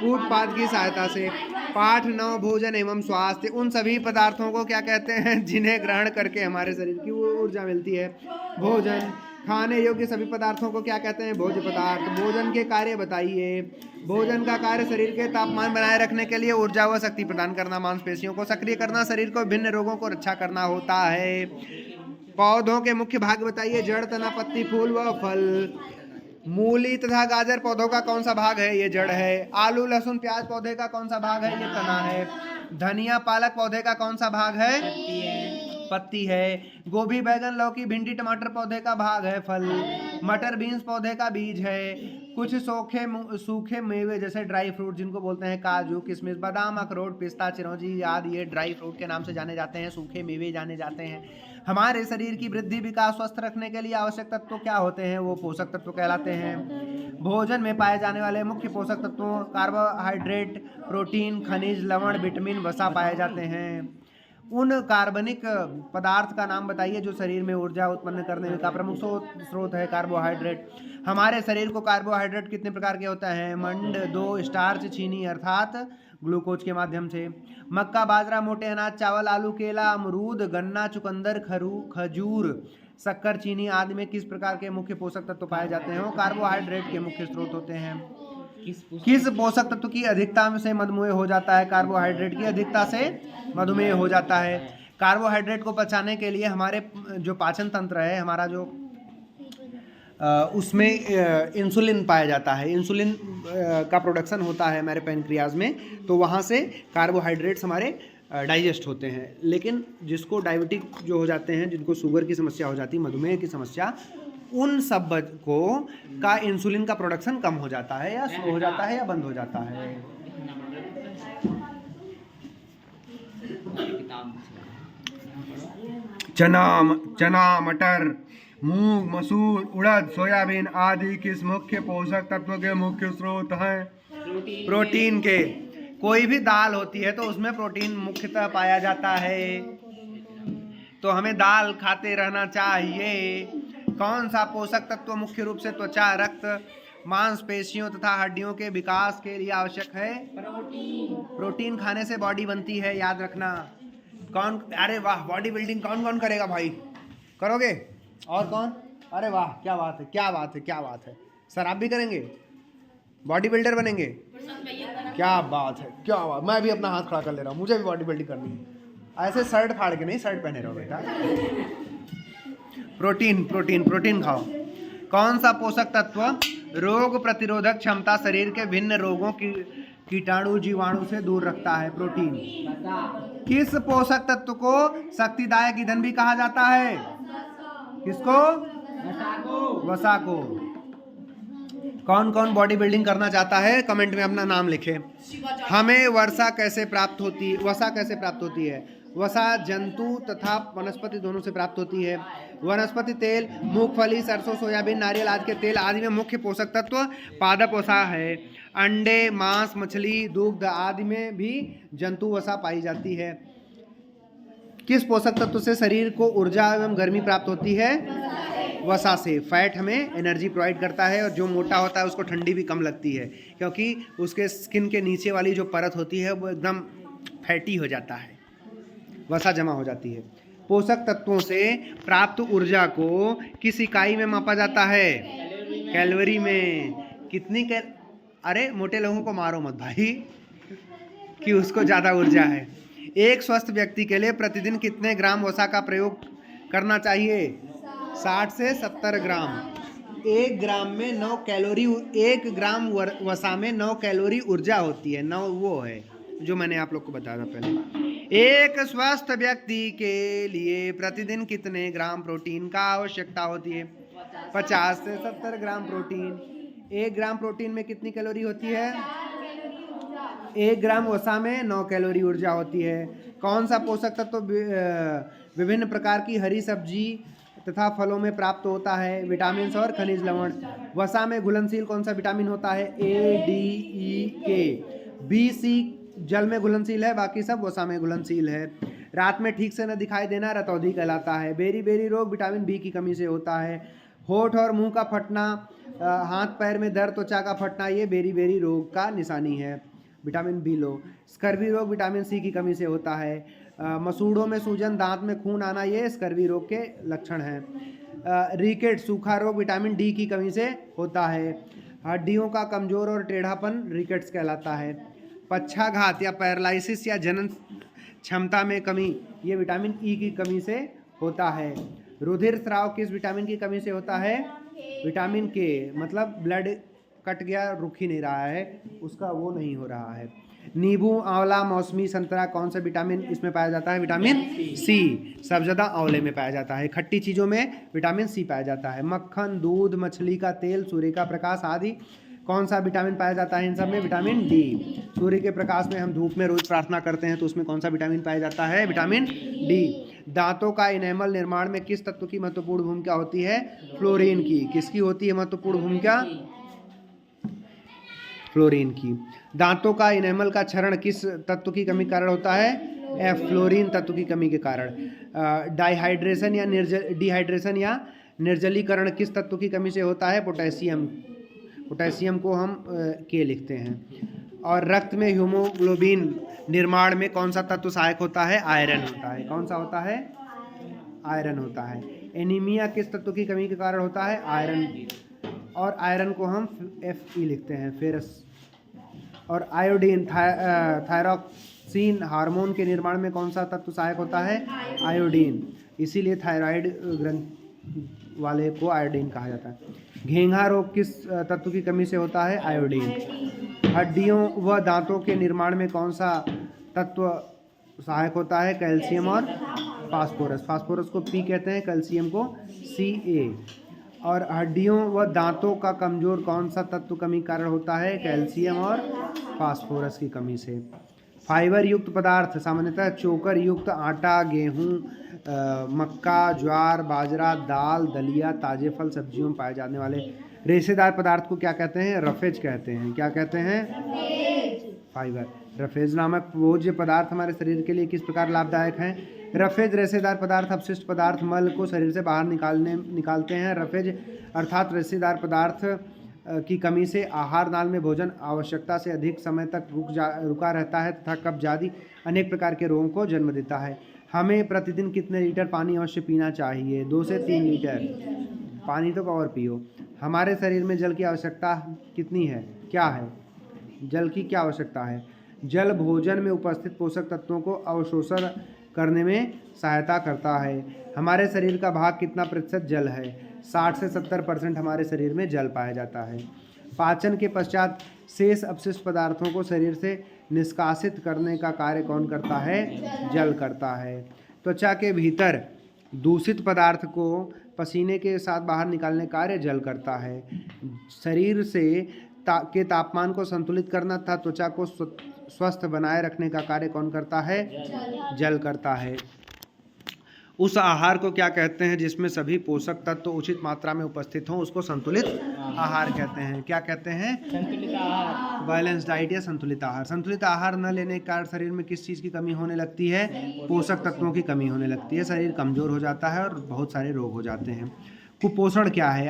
उत्पाद की सहायता से। पाठ 9 भोजन एवं स्वास्थ्य। उन सभी पदार्थों को क्या कहते हैं जिन्हें ग्रहण करके हमारे शरीर की ऊर्जा मिलती है? भोजन। खाने योग्य सभी पदार्थों को क्या कहते हैं? भोज्य पदार्थ। भोजन के कार्य बताइए। भोजन का कार्य शरीर के तापमान बनाए रखने के लिए ऊर्जा व शक्ति प्रदान करना, मांसपेशियों को सक्रिय करना, शरीर को विभिन्न रोगों को रक्षा करना होता है। पौधों के मुख्य भाग बताइए। जड़, तना, पत्ती, फूल व फल। मूली तथा गाजर पौधों का कौन सा भाग है? ये जड़ है। आलू, लहसुन, प्याज पौधे का कौन सा भाग है? ये तना है। धनिया, पालक पौधे का कौन सा भाग है? पत्ती है। गोभी, बैगन, लौकी, भिंडी, टमाटर पौधे का भाग है, फल। मटर, बीन्स पौधे का बीज है। कुछ सूखे मेवे जैसे ड्राई फ्रूट जिनको बोलते हैं काजू, किशमिश, बादाम, अखरोट, पिस्ता, चिरौंजी आदि ये ड्राई फ्रूट के नाम से जाने जाते हैं, सूखे मेवे जाने जाते हैं। हमारे शरीर की वृद्धि, विकास, स्वस्थ रखने के लिए आवश्यक तत्व क्या होते हैं? वो पोषक तत्व कहलाते हैं। भोजन में पाए जाने वाले मुख्य पोषक तत्वों कार्बोहाइड्रेट, प्रोटीन, खनिज, लवण, विटामिन, वसा पाए जाते हैं। उन कार्बनिक पदार्थ का नाम बताइए जो शरीर में ऊर्जा उत्पन्न करने का प्रमुख स्रोत है। कार्बोहाइड्रेट। हमारे शरीर को कार्बोहाइड्रेट कितने प्रकार के होता है? मंड 2, स्टार्च, चीनी अर्थात ग्लूकोज के माध्यम से। मक्का, बाजरा, मोटे अनाज, चावल, आलू, केला, अमरूद, गन्ना, चुकंदर, खजूर, शक्कर, चीनी आदि में किस प्रकार के मुख्य पोषक तत्व पाए जाते हैं? वो कार्बोहाइड्रेट के मुख्य स्रोत होते हैं। किस पोषक तत्व की अधिकता से मधुमेह हो जाता है? कार्बोहाइड्रेट की अधिकता से मधुमेह हो जाता है। कार्बोहाइड्रेट को पचाने के लिए हमारे जो पाचन तंत्र है, हमारा जो उसमें इंसुलिन पाया जाता है। इंसुलिन का प्रोडक्शन होता है हमारे पैनक्रियाज में, तो वहाँ से कार्बोहाइड्रेट्स हमारे डाइजेस्ट होते हैं। लेकिन जिसको डायबिटिक जो हो जाते हैं, जिनको शुगर की समस्या हो जाती है, मधुमेह की समस्या, उन सब को का इंसुलिन का प्रोडक्शन कम हो जाता है या स्लो हो जाता है या बंद हो जाता है। चना, मटर, मूंग, मसूर, उड़द, सोयाबीन आदि किस मुख्य पोषक तत्व के मुख्य स्रोत हैं? प्रोटीन के। कोई भी दाल होती है तो उसमें प्रोटीन मुख्यतः पाया जाता है, तो हमें दाल खाते रहना चाहिए। कौन सा पोषक तत्व मुख्य रूप से त्वचा, रक्त, मांसपेशियों तथा हड्डियों के विकास के लिए आवश्यक है? प्रोटीन खाने से बॉडी बनती है, याद रखना। कौन, अरे वाह, बॉडी बिल्डिंग कौन कौन करेगा भाई? करोगे? और कौन? अरे वाह, क्या बात है, क्या बात है, क्या बात है। सर आप भी करेंगे? बॉडी बिल्डर बनेंगे? क्या बात है, क्या बात। मैं भी अपना हाथ खड़ा कर ले रहा हूँ, मुझे भी बॉडी बिल्डिंग करनी है। ऐसे शर्ट फाड़ के नहीं, शर्ट पहने रहो बेटा। प्रोटीन प्रोटीन प्रोटीन खाओ। कौन सा पोषक तत्व रोग प्रतिरोधक क्षमता, शरीर के भिन्न रोगों कीटाणु जीवाणु से दूर रखता है। प्रोटीन। किस पोषक तत्व को शक्तिदायक ईंधन भी कहा जाता है? किसको? वसा को। कौन कौन बॉडी बिल्डिंग करना चाहता है कमेंट में अपना नाम लिखे। हमें वसा कैसे प्राप्त होती है? वसा जंतु तथा वनस्पति दोनों से प्राप्त होती है। वनस्पति तेल, मूंगफली, सरसों, सोयाबीन, नारियल आदि के तेल आदि में मुख्य पोषक तत्व पादप वसा है। अंडे, मांस, मछली, दुग्ध आदि में भी जंतु वसा पाई जाती है। किस पोषक तत्व से शरीर को ऊर्जा एवं गर्मी प्राप्त होती है? वसा से। फैट हमें एनर्जी प्रोवाइड करता है और जो मोटा होता है उसको ठंडी भी कम लगती है, क्योंकि उसके स्किन के नीचे वाली जो परत होती है वो एकदम फैटी हो जाता है, वसा जमा हो जाती है। पोषक तत्वों से प्राप्त ऊर्जा को किस इकाई में मापा जाता है? कैलोरी में। कितनी अरे मोटे लोगों को मारो मत भाई कि उसको ज़्यादा ऊर्जा है। एक स्वस्थ व्यक्ति के लिए प्रतिदिन कितने ग्राम वसा का प्रयोग करना चाहिए? 60 से 70 ग्राम। 1 ग्राम में 9 कैलोरी, 1 ग्राम वसा में 9 कैलोरी ऊर्जा होती है। 9 वो है जो मैंने आप लोग को बताया था पहले। एक स्वस्थ व्यक्ति के लिए प्रतिदिन कितने ग्राम प्रोटीन का आवश्यकता होती है? 50 से 70 ग्राम प्रोटीन। 1 ग्राम प्रोटीन में कितनी कैलोरी होती है? 1 ग्राम वसा में 9 कैलोरी ऊर्जा होती है। कौन सा पोषक तत्व विभिन्न प्रकार की हरी सब्जी तथा फलों में प्राप्त होता है? विटामिन और खनिज लवण। वसा में घुलनशील कौन सा विटामिन होता है? A, D, E, K। B, C जल में घुलनशील है, बाकी सब वसा में घुलनशील है। रात में ठीक से न दिखाई देना रतौंधी कहलाता है। बेरी रोग विटामिन बी की कमी से होता है। होठ और मुंह का फटना, हाथ पैर में दर्द, त्वचा का फटना, ये बेरी रोग का निशानी है। विटामिन बी लो। स्कर्वी रोग विटामिन सी की कमी से होता है। मसूड़ों में सूजन, दांत में खून आना, ये स्कर्वी रोग के लक्षण हैं। रिकेट सूखा रोग विटामिन डी की कमी से होता है। हड्डियों का कमजोर और टेढ़ापन रिकेट्स कहलाता है। पक्षाघात या पैरालिसिस या जनन क्षमता में कमी, ये विटामिन ई की कमी से होता है। रुधिर स्राव किस विटामिन की कमी से होता है? विटामिन के। मतलब ब्लड कट गया, रुक ही नहीं रहा है, उसका वो नहीं हो रहा है। नींबू, आंवला, मौसमी, संतरा, कौन सा विटामिन इसमें पाया जाता है? Vitamin C. सब ज़्यादा आंवले में पाया जाता है। खट्टी चीज़ों में विटामिन सी पाया जाता है। मक्खन, दूध, मछली का तेल, सूर्य का प्रकाश आदि कौन सा विटामिन पाया जाता है इन सब में? Vitamin D. सूर्य के प्रकाश में हम धूप में रोज प्रार्थना करते हैं तो उसमें कौन सा विटामिन पाया जाता है? Vitamin D. दांतों का इनेमल निर्माण में किस तत्व की महत्वपूर्ण भूमिका होती है? फ्लोरीन की। किसकी होती है महत्वपूर्ण भूमिका? फ्लोरीन की। दांतों का इनेमल का क्षरण किस तत्व की कमी के कारण होता है? एफ, फ्लोरीन तत्व की कमी के कारण। डिहाइड्रेशन या निर्जलीकरण किस तत्व की कमी से होता है? पोटेशियम। पोटेशियम को हम के लिखते हैं। और रक्त में हीमोग्लोबिन निर्माण में कौन सा तत्व सहायक होता है? आयरन होता है। कौन सा होता है? आयरन होता है। एनीमिया किस तत्व की कमी के कारण होता है? आयरन। और आयरन को हम Fe लिखते हैं, फेरस। और आयोडीन, थायरॉक्सिन हार्मोन के निर्माण में कौन सा तत्व सहायक होता है? आयोडीन। इसीलिए थायराइड ग्रंथ वाले को आयोडीन कहा जाता है। घेंघा रोग किस तत्व की कमी से होता है? आयोडीन। हड्डियों व दांतों के निर्माण में कौन सा तत्व सहायक होता है? कैल्शियम और फास्फोरस। फास्फोरस को P कहते हैं, कैल्शियम को Ca। और हड्डियों व दांतों का कमजोर कौन सा तत्व कमी कारण होता है? कैल्शियम और फास्फोरस की कमी से। फाइबर युक्त पदार्थ सामान्यतः चोकर युक्त आटा, गेहूँ, मक्का, ज्वार, बाजरा, दाल, दलिया, ताजे फल, सब्जियों में पाए जाने वाले रेशेदार पदार्थ को क्या कहते हैं? रफेज कहते हैं। क्या कहते हैं? फाइबर। रफेज नामक भोज्य पदार्थ हमारे शरीर के लिए किस प्रकार लाभदायक हैं? रफेज रेशेदार पदार्थ अपशिष्ट पदार्थ मल को शरीर से बाहर निकालते हैं। रफेज अर्थात रेशेदार पदार्थ की कमी से आहार नाल में भोजन आवश्यकता से अधिक समय तक रुका रहता है तथा कब्ज आदि अनेक प्रकार के रोगों को जन्म देता है। हमें प्रतिदिन कितने लीटर पानी अवश्य पीना चाहिए? 2 से 3 लीटर पानी तो और पियो। हमारे शरीर में जल की आवश्यकता कितनी है? क्या है जल की? क्या आवश्यकता है? जल भोजन में उपस्थित पोषक तत्वों को अवशोषण करने में सहायता करता है। हमारे शरीर का भाग कितना प्रतिशत जल है? 60 से 70% हमारे शरीर में जल पाया जाता है। पाचन के पश्चात शेष अपशिष्ट पदार्थों को शरीर से निष्कासित करने का कार्य कौन करता है? जल करता है। त्वचा के भीतर दूषित पदार्थ को पसीने के साथ बाहर निकालने का कार्य जल करता है। शरीर से के तापमान को संतुलित करना तथा त्वचा को स्वस्थ बनाए रखने का कार्य कौन करता है? जल करता है। उस आहार को क्या कहते हैं जिसमें सभी पोषक तत्व उचित मात्रा में उपस्थित हों, उसको संतुलित आहार कहते हैं। क्या कहते हैं? संतुलित आहार। बैलेंस डाइट या संतुलित आहार। संतुलित आहार न लेने के कारण शरीर में किस चीज़ की कमी होने लगती है? पोषक तत्वों की कमी होने लगती है। शरीर कमजोर हो जाता है और बहुत सारे रोग हो जाते हैं। कुपोषण क्या है?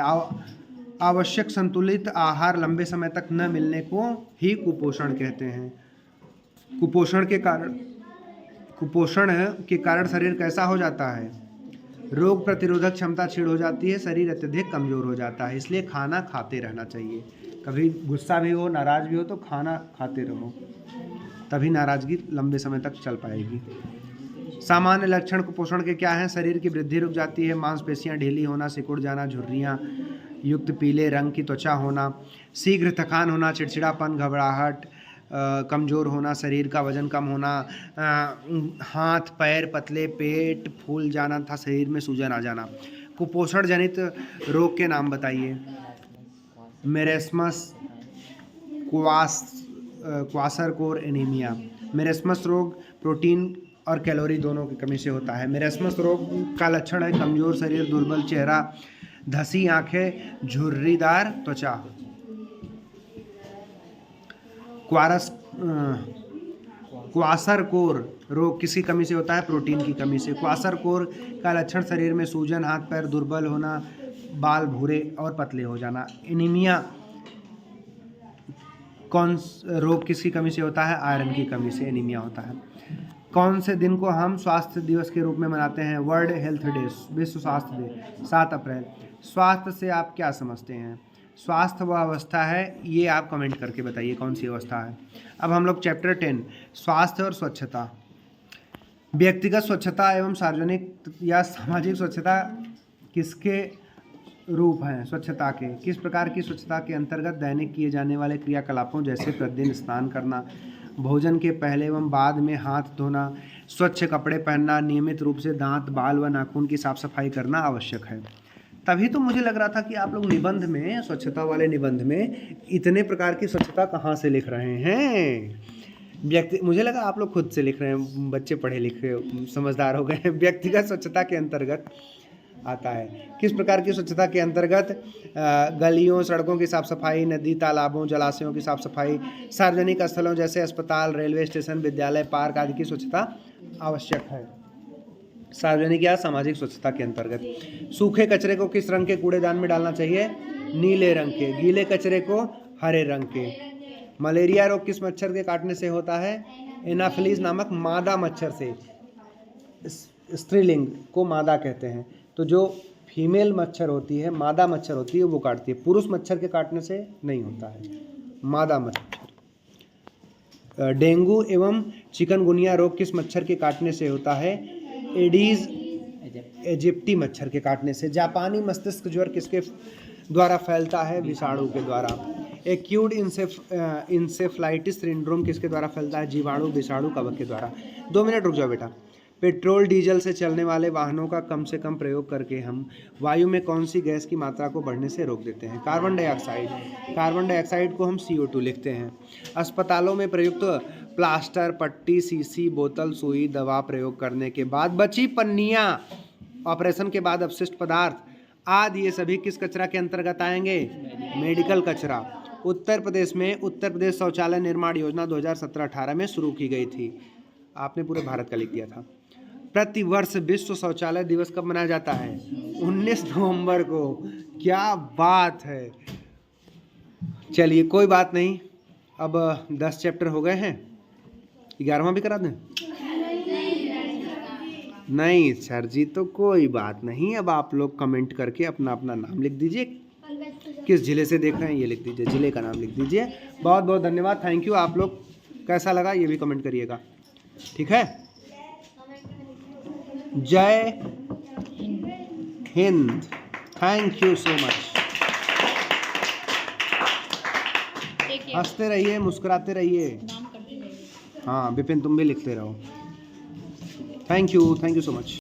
आवश्यक संतुलित आहार लंबे समय तक न मिलने को ही कुपोषण कहते हैं। कुपोषण के कारण शरीर कैसा हो जाता है? रोग प्रतिरोधक क्षमता क्षीण हो जाती है, शरीर अत्यधिक कमजोर हो जाता है। इसलिए खाना खाते रहना चाहिए। कभी गुस्सा भी हो, नाराज भी हो तो खाना खाते रहो, तभी नाराजगी लंबे समय तक चल पाएगी। सामान्य लक्षण कुपोषण के क्या हैं? शरीर की वृद्धि रुक जाती है, मांसपेशियां ढीली होना, सिकुड़ जाना, झुर्रियां युक्त पीले रंग की त्वचा होना, शीघ्र थकान होना, चिड़चिड़ापन, घबराहट, कमज़ोर होना, शरीर का वजन कम होना, हाथ पैर पतले, पेट फूल जाना तथा शरीर में सूजन आ जाना। कुपोषण जनित रोग के नाम बताइए। Marasmus, क्वासरकोर anaemia. मेरेस्मस रोग प्रोटीन और कैलोरी दोनों की कमी से होता है। मेरेस्मस रोग का लक्षण है कमज़ोर शरीर, दुर्बल चेहरा, धसी आंखें, झुर्रीदार त्वचा। क्वासरकोर रोग किसकी कमी से होता है? प्रोटीन की कमी से। क्वासरकोर का लक्षण शरीर में सूजन, हाथ पैर दुर्बल होना, बाल भूरे और पतले हो जाना। एनीमिया कौन रोग किसकी कमी से होता है? आयरन की कमी से एनीमिया होता है। कौन से दिन को हम स्वास्थ्य दिवस के रूप में मनाते हैं? वर्ल्ड हेल्थ डे, विश्व स्वास्थ्य डे, 7 अप्रैल। स्वास्थ्य से आप क्या समझते हैं? स्वास्थ्य वह अवस्था है, ये आप कमेंट करके बताइए कौन सी अवस्था है। अब हम लोग चैप्टर 10 स्वास्थ्य और स्वच्छता। व्यक्तिगत स्वच्छता एवं सार्वजनिक या सामाजिक स्वच्छता किसके रूप हैं? स्वच्छता के किस प्रकार की स्वच्छता के अंतर्गत दैनिक किए जाने वाले क्रियाकलापों जैसे प्रतिदिन स्नान करना, भोजन के पहले एवं बाद में हाथ धोना, स्वच्छ कपड़े पहनना, नियमित रूप से दांत, बाल व नाखून की साफ सफाई करना आवश्यक है। तभी तो मुझे लग रहा था कि आप लोग निबंध में, स्वच्छता वाले निबंध में इतने प्रकार की स्वच्छता कहाँ से लिख रहे हैं। मुझे लगा आप लोग खुद से लिख रहे हैं, बच्चे पढ़े लिखे समझदार हो गए हैं। व्यक्तिगत स्वच्छता के अंतर्गत आता है। किस प्रकार की स्वच्छता के अंतर्गत? गलियों, सड़कों की साफ सफाई, नदी, तालाबों, जलाशयों की साफ सफाई, सार्वजनिक स्थलों जैसे अस्पताल, रेलवे स्टेशन, विद्यालय, पार्क आदि की स्वच्छता आवश्यक है। सार्वजनिक या सामाजिक स्वच्छता के अंतर्गत सूखे कचरे को किस रंग के कूड़ेदान में डालना चाहिए? नीले रंग के। गीले कचरे को हरे रंग के। मलेरिया रोग किस मच्छर के काटने से होता है? एनाफिलीज नामक मादा मच्छर से। स्त्रीलिंग को मादा कहते हैं। तो जो फीमेल मच्छर होती है, मादा मच्छर होती है, वो काटती है। पुरुष मच्छर के काटने से नहीं होता है, मादा मच्छर। डेंगू एवं चिकनगुनिया रोग किस मच्छर के काटने से होता है? एडीज इजिप्टी मच्छर के काटने से। जापानी मस्तिष्क ज्वर किसके द्वारा फैलता है? विषाणु के द्वारा। एक्यूट इंसेफ्लाइटिस सिंड्रोम किसके द्वारा फैलता है? जीवाणु, विषाणु, कवक के द्वारा। 2 मिनट रुक जाओ बेटा। पेट्रोल डीजल से चलने वाले वाहनों का कम से कम प्रयोग करके हम वायु में कौन सी गैस की मात्रा को बढ़ने से रोक देते हैं? Carbon dioxide. कार्बन डाइऑक्साइड को हम CO2 लिखते हैं। अस्पतालों में प्रयुक्त प्लास्टर, पट्टी, शीशी, बोतल, सुई, दवा प्रयोग करने के बाद बची पन्नियाँ, ऑपरेशन के बाद अपशिष्ट पदार्थ आदि, ये सभी किस कचरा के अंतर्गत आएंगे? मेडिकल कचरा। उत्तर प्रदेश में उत्तर प्रदेश शौचालय निर्माण योजना 2017-18 में शुरू की गई थी। आपने पूरे भारत का लिख दिया था। प्रति वर्ष विश्व शौचालय दिवस कब मनाया जाता है? 19 नवंबर को। क्या बात है। चलिए कोई बात नहीं, अब 10 चैप्टर हो गए हैं, 11वां भी करा दें? नहीं सर जी, तो कोई बात नहीं। अब आप लोग कमेंट करके अपना अपना नाम लिख दीजिए, किस जिले से देख रहे हैं ये लिख दीजिए, जिले का नाम लिख दीजिए। बहुत बहुत धन्यवाद, थैंक यू। आप लोग कैसा लगा ये भी कमेंट करिएगा, ठीक है। जय Hind, thank you so much. हंसते रहिए, मुस्कुराते रहिए। हाँ विपिन, तुम भी लिखते रहो। Thank you so much.